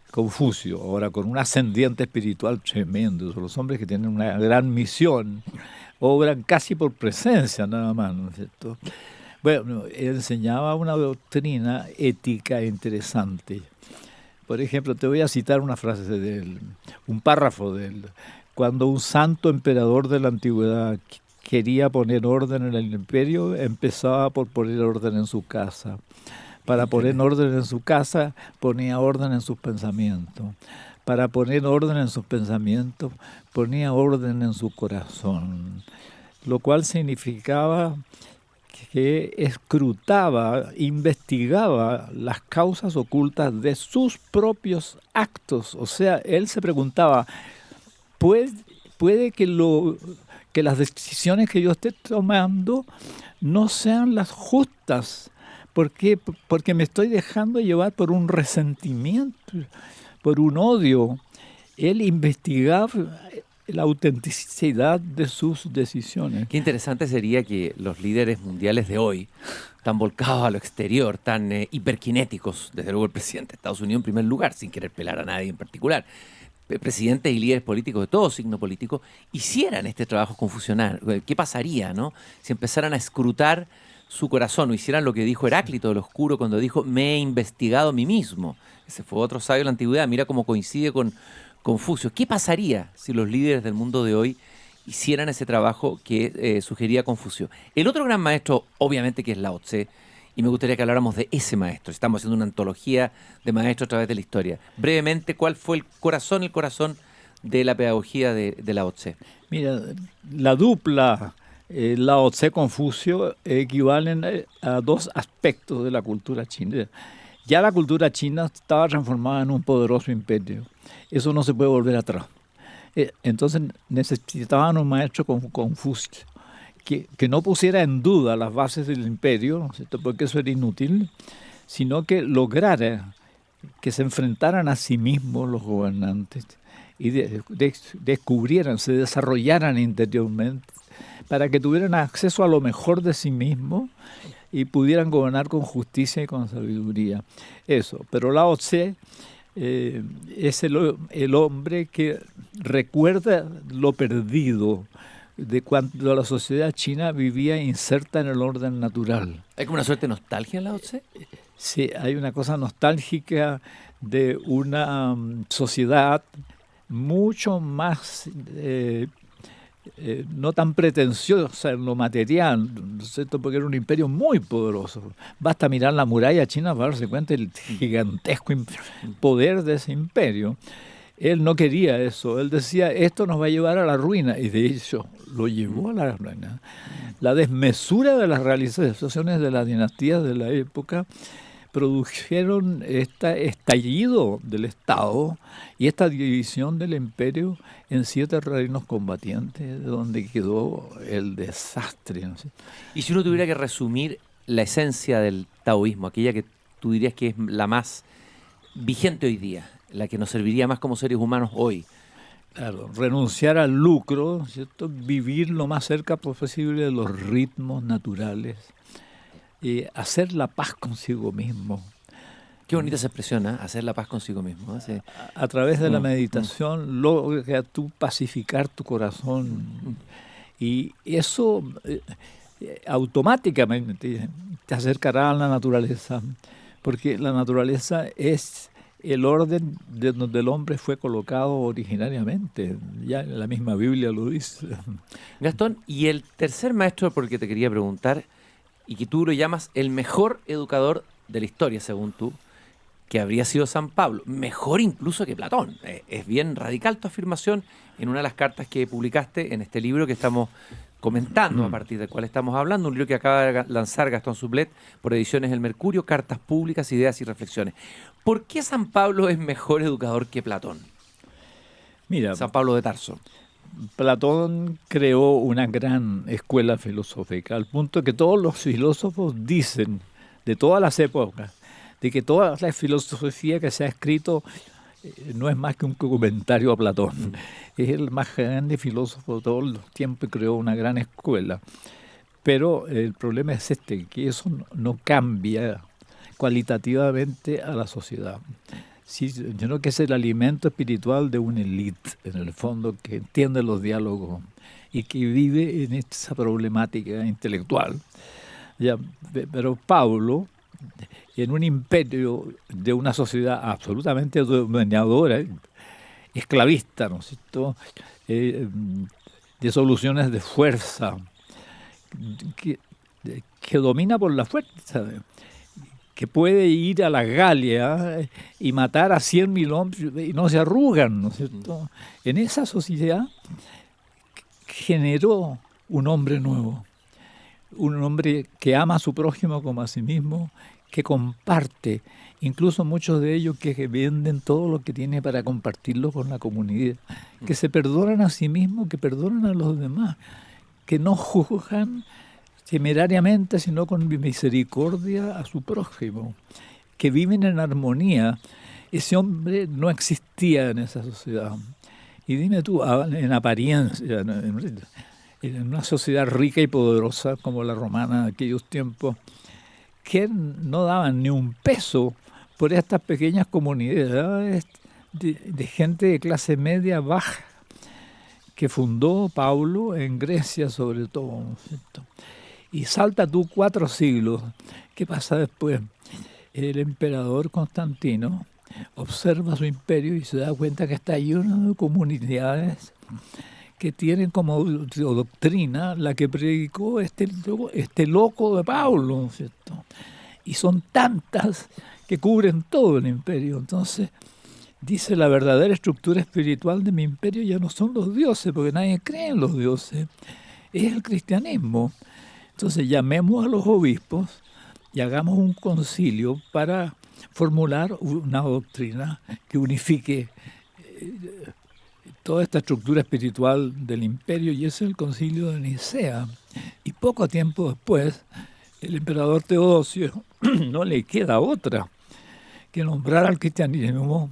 Confucio, ahora con un ascendiente espiritual tremendo. Son los hombres que tienen una gran misión, obran casi por presencia nada más, ¿no es cierto? Bueno, él enseñaba una doctrina ética interesante. Por ejemplo, te voy a citar una frase de él, un párrafo de él. Cuando un santo emperador de la antigüedad quería poner orden en el imperio, empezaba por poner orden en su casa. Para poner orden en su casa, ponía orden en sus pensamientos. Para poner orden en sus pensamientos, ponía orden en su corazón. Lo cual significaba que escrutaba, investigaba las causas ocultas de sus propios actos. O sea, él se preguntaba, ¿puede que las decisiones que yo esté tomando no sean las justas? ¿Por qué? Porque me estoy dejando llevar por un resentimiento, por un odio. Él investigaba la autenticidad de sus decisiones. Qué interesante sería que los líderes mundiales de hoy, tan volcados a lo exterior, tan hiperkinéticos, desde luego el presidente de Estados Unidos en primer lugar, sin querer pelar a nadie en particular, presidentes y líderes políticos de todo signo político, hicieran este trabajo confusional. ¿Qué pasaría, no? Si empezaran a escrutar su corazón o hicieran lo que dijo Heráclito del Oscuro cuando dijo, me he investigado a mí mismo. Ese fue otro sabio de la antigüedad, mira cómo coincide con Confucio. ¿Qué pasaría si los líderes del mundo de hoy hicieran ese trabajo que sugería Confucio? El otro gran maestro, obviamente, que es Lao Tse, Y me gustaría que habláramos de ese maestro. Estamos haciendo una antología de maestros a través de la historia. Brevemente, ¿cuál fue el corazón de la pedagogía de Lao Tse? Mira, la dupla Lao Tse-Confucio equivalen a dos aspectos de la cultura china. Ya la cultura china estaba transformada en un poderoso imperio. Eso no se puede volver atrás. Entonces necesitaban un maestro como Confucio que no pusiera en duda las bases del imperio, ¿no es cierto?, porque eso era inútil, sino que lograra que se enfrentaran a sí mismos los gobernantes y descubrieran, se desarrollaran interiormente para que tuvieran acceso a lo mejor de sí mismos y pudieran gobernar con justicia y con sabiduría. Eso, pero Lao Tse es el hombre que recuerda lo perdido de cuando la sociedad china vivía inserta en el orden natural. ¿Hay como una suerte de nostalgia en Lao Tse? Sí, hay una cosa nostálgica de una sociedad mucho más no tan pretenciosa en lo material, ¿no es cierto?, porque era un imperio muy poderoso. Basta mirar la muralla china para darse cuenta del gigantesco poder de ese imperio. Él no quería eso, él decía, esto nos va a llevar a la ruina, y de hecho lo llevó a la ruina. La desmesura de las realizaciones de las dinastías de la época produjeron este estallido del Estado y esta división del imperio en 7 reinos combatientes, donde quedó el desastre, ¿no? Y si uno tuviera que resumir la esencia del taoísmo, aquella que tú dirías que es la más vigente hoy día, la que nos serviría más como seres humanos hoy. Claro, renunciar al lucro, ¿cierto?, vivir lo más cerca posible de los ritmos naturales, hacer la paz consigo mismo. Qué bonita esa expresión, ¿eh? Hacer la paz consigo mismo, ¿eh? Sí. A través de la meditación logra tú pacificar tu corazón y eso automáticamente te acercará a la naturaleza, porque la naturaleza es el orden de donde el hombre fue colocado originariamente. Ya la misma Biblia lo dice. Gastón, y el tercer maestro por el que te quería preguntar, y que tú lo llamas el mejor educador de la historia, según tú, que habría sido San Pablo, mejor incluso que Platón. Es bien radical tu afirmación en una de las cartas que publicaste en este libro que estamos comentando, a partir del cual estamos hablando, un libro que acaba de lanzar Gastón Sublet por Ediciones El Mercurio, Cartas Públicas, Ideas y Reflexiones. ¿Por qué San Pablo es mejor educador que Platón? Mira, San Pablo de Tarso. Platón creó una gran escuela filosófica, al punto que todos los filósofos dicen, de todas las épocas, de que toda la filosofía que se ha escrito no es más que un comentario a Platón. Es el más grande filósofo de todos los tiempos y creó una gran escuela. Pero el problema es que eso no cambia cualitativamente a la sociedad, sino que es el alimento espiritual de una élite, en el fondo, que entiende los diálogos y que vive en esa problemática intelectual. Ya, pero Pablo, en un imperio de una sociedad absolutamente dominadora, esclavista, ¿no es cierto?, de soluciones de fuerza, que domina por la fuerza, que puede ir a la Galia y matar a 100.000 hombres y no se arrugan, ¿no es cierto? En esa sociedad generó un hombre nuevo, un hombre que ama a su prójimo como a sí mismo, que comparte, incluso muchos de ellos que venden todo lo que tiene para compartirlo con la comunidad, que se perdonan a sí mismos, que perdonan a los demás, que no juzgan temerariamente, sino con misericordia a su prójimo, que viven en armonía. Ese hombre no existía en esa sociedad. Y dime tú, en apariencia, en una sociedad rica y poderosa como la romana de aquellos tiempos, que no daban ni un peso por estas pequeñas comunidades de gente de clase media baja que fundó Pablo en Grecia sobre todo, ¿cierto? Y salta tú 4 siglos. ¿Qué pasa después? El emperador Constantino observa su imperio y se da cuenta que está lleno de comunidades que tienen como doctrina la que predicó este loco de Pablo, ¿cierto? y son tantas que cubren todo el imperio. Entonces, dice, la verdadera estructura espiritual de mi imperio ya no son los dioses, porque nadie cree en los dioses, es el cristianismo. Entonces, llamemos a los obispos y hagamos un concilio para formular una doctrina que unifique toda esta estructura espiritual del imperio, y ese es el concilio de Nicea. Y poco tiempo después, el emperador Teodosio no le queda otra que nombrar al cristianismo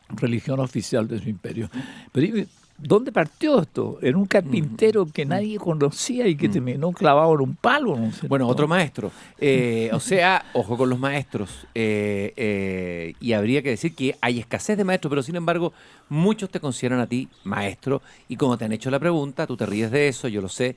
religión oficial de su imperio. Pero ¿dónde partió esto? En un carpintero que nadie conocía y que terminó clavado en un palo, ¿no? Bueno, otro maestro. O sea, ojo con los maestros. Y habría que decir que hay escasez de maestros, pero sin embargo, muchos te consideran a ti maestro. Y como te han hecho la pregunta, tú te ríes de eso, yo lo sé.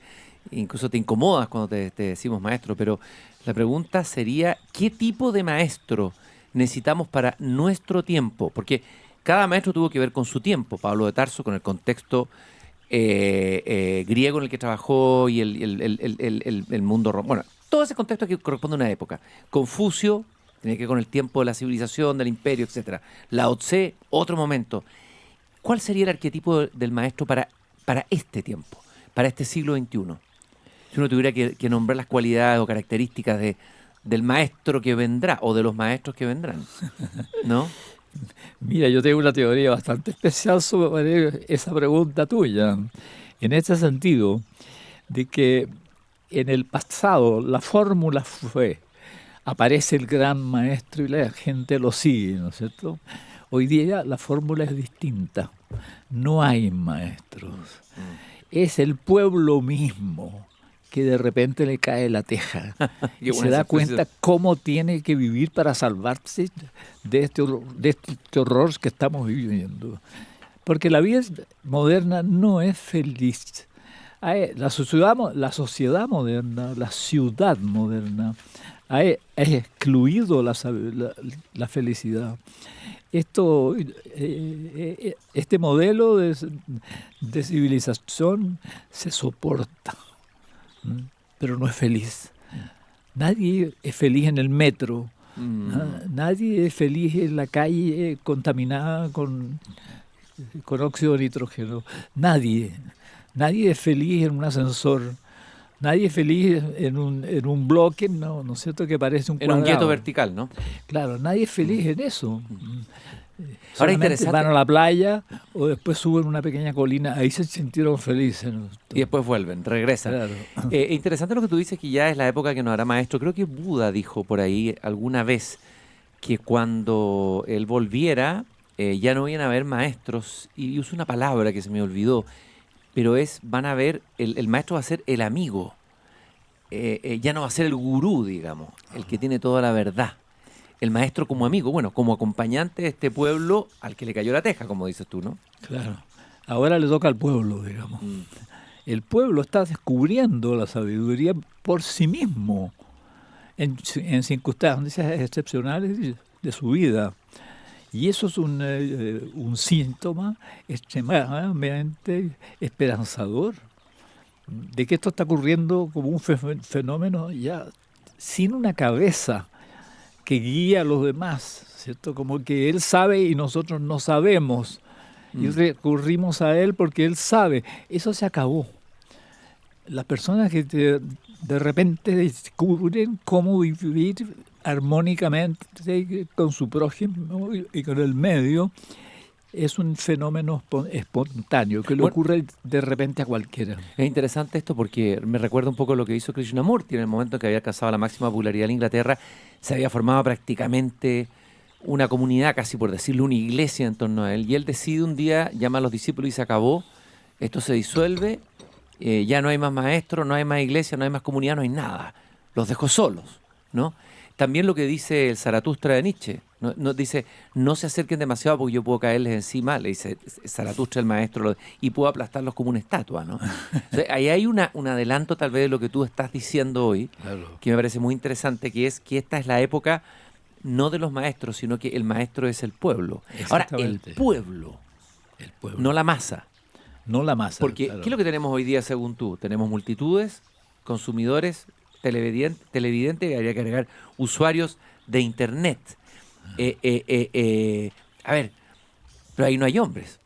Incluso te incomodas cuando te decimos maestro. Pero la pregunta sería, ¿qué tipo de maestro necesitamos para nuestro tiempo? Porque cada maestro tuvo que ver con su tiempo. Pablo de Tarso con el contexto griego en el que trabajó y el mundo romano. Bueno, todo ese contexto que corresponde a una época. Confucio tiene que ver con el tiempo de la civilización, del imperio, etc. Lao Tse, otro momento. ¿Cuál sería el arquetipo del maestro para este tiempo, para este siglo XXI? Si uno tuviera que nombrar las cualidades o características del maestro que vendrá o de los maestros que vendrán, ¿no? Mira, yo tengo una teoría bastante especial sobre esa pregunta tuya, en este sentido, de que en el pasado la fórmula fue, aparece el gran maestro y la gente lo sigue, ¿no es cierto? Hoy día la fórmula es distinta, no hay maestros, es el pueblo mismo que de repente le cae la teja y se da cuenta cómo tiene que vivir para salvarse de este horror que estamos viviendo. Porque la vida moderna no es feliz. La sociedad moderna, la ciudad moderna, ha excluido la felicidad. Este modelo de civilización se soporta, pero no es feliz. Nadie es feliz en el metro, nadie es feliz en la calle contaminada con óxido de nitrógeno. Nadie es feliz en un ascensor. Nadie es feliz en un bloque, ¿no es cierto?, que parece un cuadrado. En un gueto vertical, ¿no? Claro, nadie es feliz en eso. Ahora solamente van a la playa o después suben una pequeña colina, ahí se sintieron felices, ¿no? Y después vuelven, regresan. Claro. Interesante lo que tú dices, que ya es la época que no hará maestro. Creo que Buda dijo por ahí alguna vez que cuando él volviera ya no iban a haber maestros, y uso una palabra que se me olvidó, pero van a ver, el maestro va a ser el amigo, ya no va a ser el gurú, digamos, el que tiene toda la verdad. El maestro como amigo, bueno, como acompañante de este pueblo al que le cayó la teja, como dices tú, ¿no? Claro. Ahora le toca al pueblo, digamos. El pueblo está descubriendo la sabiduría por sí mismo, en circunstancias excepcionales de su vida. Y eso es un síntoma extremadamente esperanzador de que esto está ocurriendo como un fenómeno ya sin una cabeza que guía a los demás, ¿cierto? Como que él sabe y nosotros no sabemos. Y recurrimos a él porque él sabe. Eso se acabó. Las personas que de repente descubren cómo vivir armónicamente con su prójimo y con el medio, es un fenómeno espontáneo que le ocurre de repente a cualquiera. Es interesante esto porque me recuerda un poco lo que hizo Krishnamurti en el momento en que había alcanzado la máxima popularidad en Inglaterra. Se había formado prácticamente una comunidad, casi por decirlo, una iglesia en torno a él. Y él decide un día, llama a los discípulos y se acabó, esto se disuelve, ya no hay más maestros, no hay más iglesia, no hay más comunidad, no hay nada. Los dejó solos, ¿no? También lo que dice el Zaratustra de Nietzsche, no dice, no se acerquen demasiado porque yo puedo caerles encima, le dice Zaratustra, el maestro, y puedo aplastarlos como una estatua, ¿no? Entonces, ahí hay un adelanto tal vez de lo que tú estás diciendo hoy, claro, que me parece muy interesante, que es que esta es la época no de los maestros, sino que el maestro es el pueblo. Ahora, el pueblo, no la masa. No la masa. Porque, claro. ¿qué es lo que tenemos hoy día según tú? Tenemos multitudes, consumidores, televidente, habría que agregar usuarios de Internet. A ver, pero ahí no hay hombres,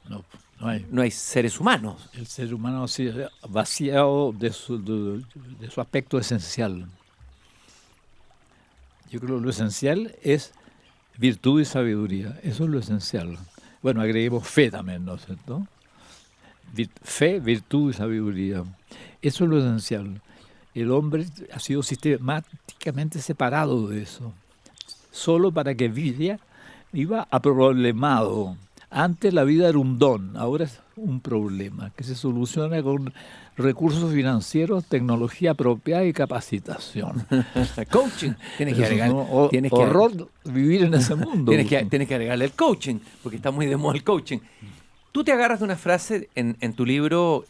No, no hay. no hay seres humanos. El ser humano ha sido vaciado de su aspecto esencial. Yo creo que lo esencial es virtud y sabiduría. Eso es lo esencial. Bueno, agreguemos fe también, ¿no es cierto? Fe, virtud y sabiduría. Eso es lo esencial. El hombre ha sido sistemáticamente separado de eso. Solo para que viva aproblemado. Antes la vida era un don, ahora es un problema que se soluciona con recursos financieros, tecnología apropiada y capacitación. Coaching. Tienes que agregar. Horror vivir en ese mundo. Tienes que agregarle el coaching, porque está muy de moda el coaching. Tú te agarras de una frase en tu libro,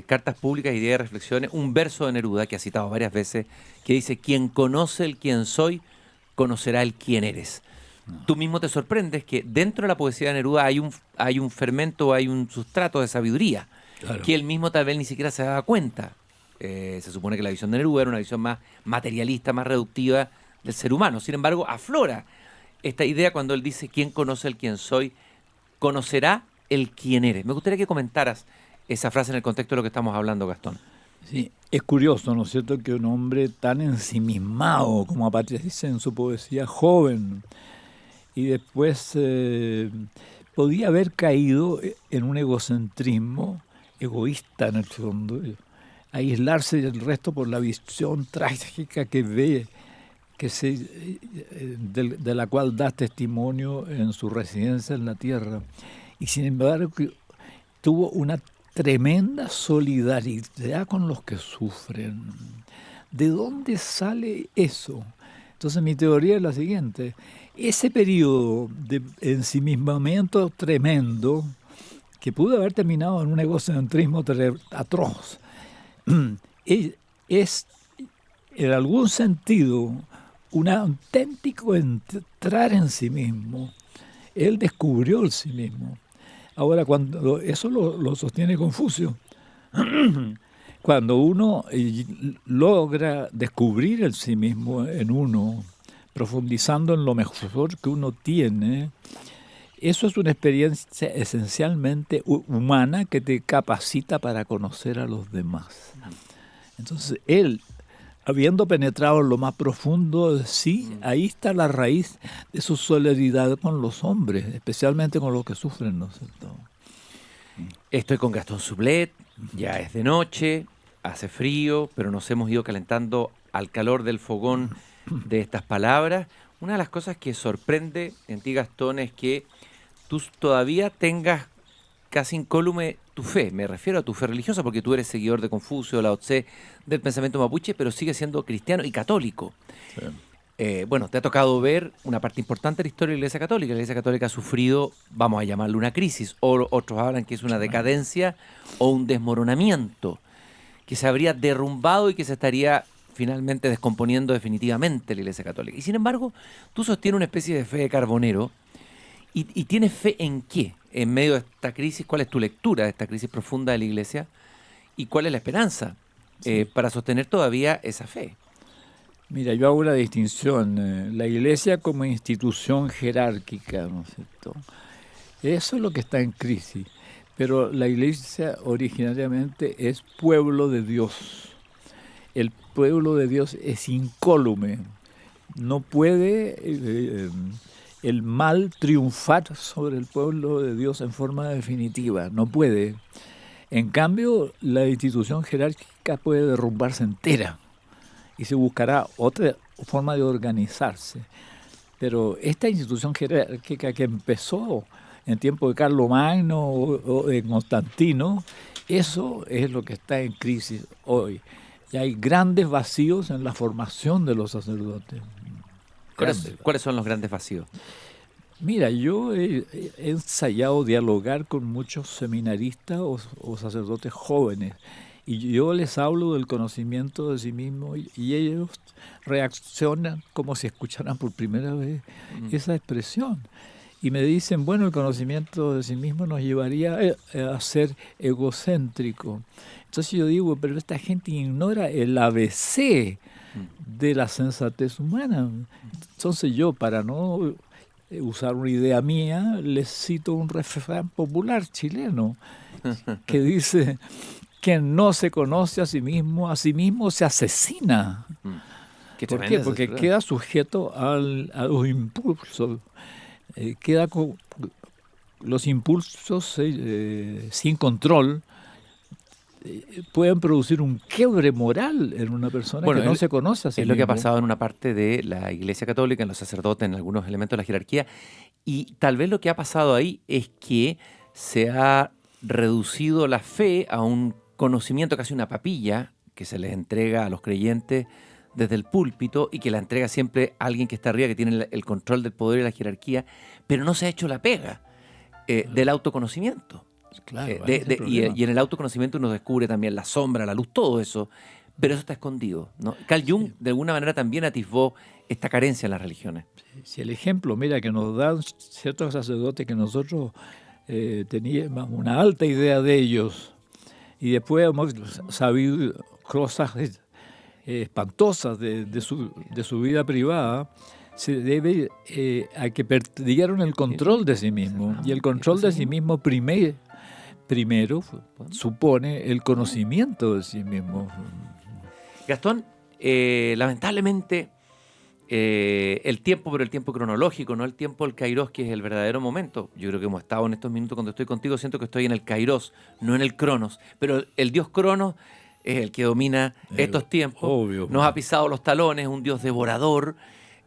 Cartas Públicas, Ideas y Reflexiones, un verso de Neruda que has citado varias veces, que dice: quien conoce el quién soy, conocerá el quién eres. Tú mismo te sorprendes que dentro de la poesía de Neruda hay un fermento, hay un sustrato de sabiduría, claro, que él mismo tal vez ni siquiera se daba cuenta. Se supone que la visión de Neruda era una visión más materialista, más reductiva del ser humano. Sin embargo, aflora esta idea cuando él dice: quien conoce el quién soy, conocerá el quién eres. Me gustaría que comentaras esa frase en el contexto de lo que estamos hablando, Gastón. Sí, es curioso, ¿no es cierto?, que un hombre tan ensimismado como aparece en su poesía, joven, y después podía haber caído en un egocentrismo egoísta en el fondo, aislarse del resto por la visión trágica que ve, de la cual da testimonio en su residencia en la tierra. Y sin embargo tuvo una tremenda solidaridad con los que sufren. ¿De dónde sale eso? Entonces mi teoría es la siguiente: ese periodo de ensimismamiento tremendo, que pudo haber terminado en un egocentrismo atroz, es en algún sentido un auténtico entrar en sí mismo. Él descubrió el sí mismo. Ahora, cuando eso lo sostiene Confucio, cuando uno logra descubrir el sí mismo en uno, profundizando en lo mejor que uno tiene, eso es una experiencia esencialmente humana que te capacita para conocer a los demás. Entonces, él, habiendo penetrado en lo más profundo de sí, ahí está la raíz de su solidaridad con los hombres, especialmente con los que sufren, ¿no es cierto? Estoy con Gastón Sublet, ya es de noche, hace frío, pero nos hemos ido calentando al calor del fogón de estas palabras. Una de las cosas que sorprende en ti, Gastón, es que tú todavía tengas casi incólume tu fe. Me refiero a tu fe religiosa, porque tú eres seguidor de Confucio, Lao Tse, del pensamiento mapuche, pero sigues siendo cristiano y católico. Sí. Bueno, te ha tocado ver una parte importante de la historia de la Iglesia Católica. La Iglesia Católica ha sufrido, vamos a llamarlo una crisis, o otros hablan que es una decadencia o un desmoronamiento, que se habría derrumbado y que se estaría finalmente descomponiendo definitivamente la Iglesia Católica. Y sin embargo, tú sostienes una especie de fe de carbonero. ¿Y tienes fe en qué? En medio de esta crisis, ¿cuál es tu lectura de esta crisis profunda de la Iglesia? ¿Y cuál es la esperanza para sostener todavía esa fe? Mira, yo hago una distinción. La Iglesia como institución jerárquica, ¿no es cierto? Eso es lo que está en crisis. Pero la Iglesia originariamente es pueblo de Dios. El pueblo de Dios es incólume. No puede el mal triunfar sobre el pueblo de Dios en forma definitiva. No puede. En cambio, la institución jerárquica puede derrumbarse entera y se buscará otra forma de organizarse. Pero esta institución jerárquica que empezó en tiempo de Carlomagno o de Constantino, eso es lo que está en crisis hoy. Y hay grandes vacíos en la formación de los sacerdotes. ¿Cuáles son los grandes vacíos? Mira, yo he ensayado dialogar con muchos seminaristas o sacerdotes jóvenes, y yo les hablo del conocimiento de sí mismo y ellos reaccionan como si escucharan por primera vez esa expresión. Y me dicen, bueno, el conocimiento de sí mismo nos llevaría a ser egocéntrico. Entonces yo digo, pero esta gente ignora el ABC de la sensatez humana. Entonces yo, para no usar una idea mía, les cito un refrán popular chileno que dice: quien no se conoce a sí mismo se asesina. ¿Por qué? Porque queda sujeto a los impulsos. Queda con los impulsos sin control. Pueden producir un quiebre moral en una persona que no se conoce a sí mismo. Es lo que ha pasado en una parte de la Iglesia Católica, en los sacerdotes, en algunos elementos de la jerarquía. Y tal vez lo que ha pasado ahí es que se ha reducido la fe a un conocimiento, casi una papilla, que se les entrega a los creyentes desde el púlpito y que la entrega siempre a alguien que está arriba, que tiene el control del poder y la jerarquía, pero no se ha hecho la pega del autoconocimiento. Claro, y en el autoconocimiento uno descubre también la sombra, la luz, todo eso, pero eso está escondido, ¿no? Carl Jung de alguna manera también atisbó esta carencia en las religiones. Si el ejemplo, mira, que nos dan ciertos sacerdotes que nosotros teníamos una alta idea de ellos y después hemos sabido cosas espantosas de su vida privada, se debe a que perdieron el control de sí mismo. Y el control de sí mismo primero supone el conocimiento de sí mismo. Gastón, lamentablemente el tiempo, pero el tiempo cronológico, no el tiempo del Kairos, que es el verdadero momento. Yo creo que hemos estado en estos minutos cuando estoy contigo, siento que estoy en el Kairos, no en el Cronos. Pero el dios Cronos es el que domina estos tiempos. Obvio. Nos ha pisado los talones, un dios devorador.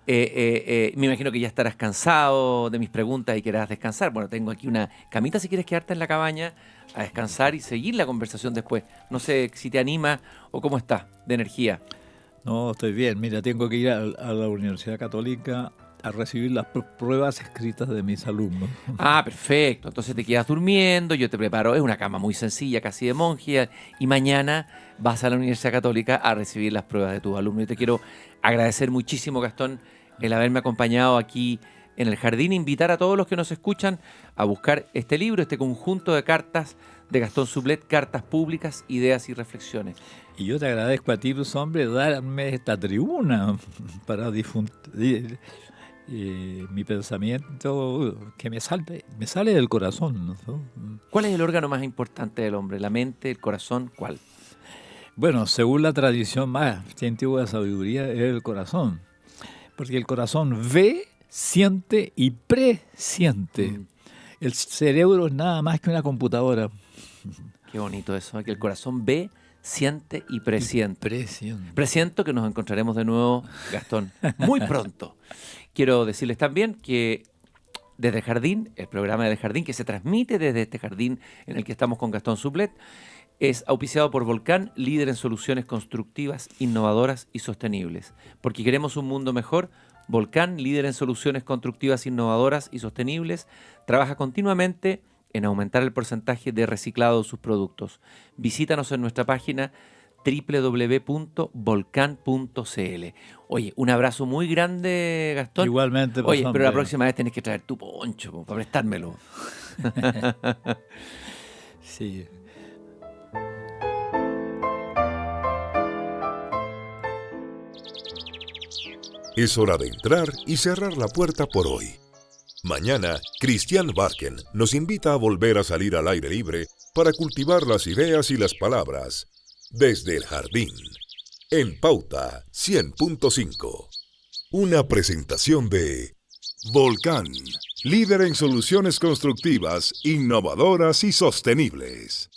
Me imagino que ya estarás cansado de mis preguntas y querrás descansar. Bueno, tengo aquí una camita si quieres quedarte en la cabaña a descansar y seguir la conversación después. No sé si te anima o cómo estás de energía. No, estoy bien. Mira, tengo que ir a la Universidad Católica a recibir las pruebas escritas de mis alumnos. Ah, perfecto. Entonces te quedas durmiendo, yo te preparo. Es una cama muy sencilla, casi de monje. Y mañana vas a la Universidad Católica a recibir las pruebas de tus alumnos. Yo te quiero agradecer muchísimo, Gastón, el haberme acompañado aquí en el jardín. Invitar a todos los que nos escuchan a buscar este libro, este conjunto de cartas de Gastón Sublet, Cartas Públicas, Ideas y Reflexiones. Y yo te agradezco a ti, pues, hombre, darme esta tribuna para difundir mi pensamiento que me sale del corazón, ¿no? ¿Cuál es el órgano más importante del hombre? ¿La mente, el corazón? ¿Cuál? Bueno, según la tradición más antigua de sabiduría, es el corazón. Porque el corazón ve, siente y presiente. El cerebro es nada más que una computadora. Qué bonito eso, que el corazón ve, siente y presiente. Presiento que nos encontraremos de nuevo, Gastón, muy pronto. Quiero decirles también que desde el jardín, el programa del jardín que se transmite desde este jardín en el que estamos con Gastón Sublet, es auspiciado por Volcán, líder en soluciones constructivas, innovadoras y sostenibles. Porque queremos un mundo mejor, Volcán, líder en soluciones constructivas, innovadoras y sostenibles, trabaja continuamente en aumentar el porcentaje de reciclado de sus productos. Visítanos en nuestra página www.volcan.cl. Oye, un abrazo muy grande, Gastón. Igualmente. Oye, pero la próxima vez tenés que traer tu poncho para prestármelo. Sí. Es hora de entrar y cerrar la puerta por hoy. Mañana, Christian Barken nos invita a volver a salir al aire libre para cultivar las ideas y las palabras desde el jardín, en Pauta 100.5. Una presentación de Volcán, líder en soluciones constructivas, innovadoras y sostenibles.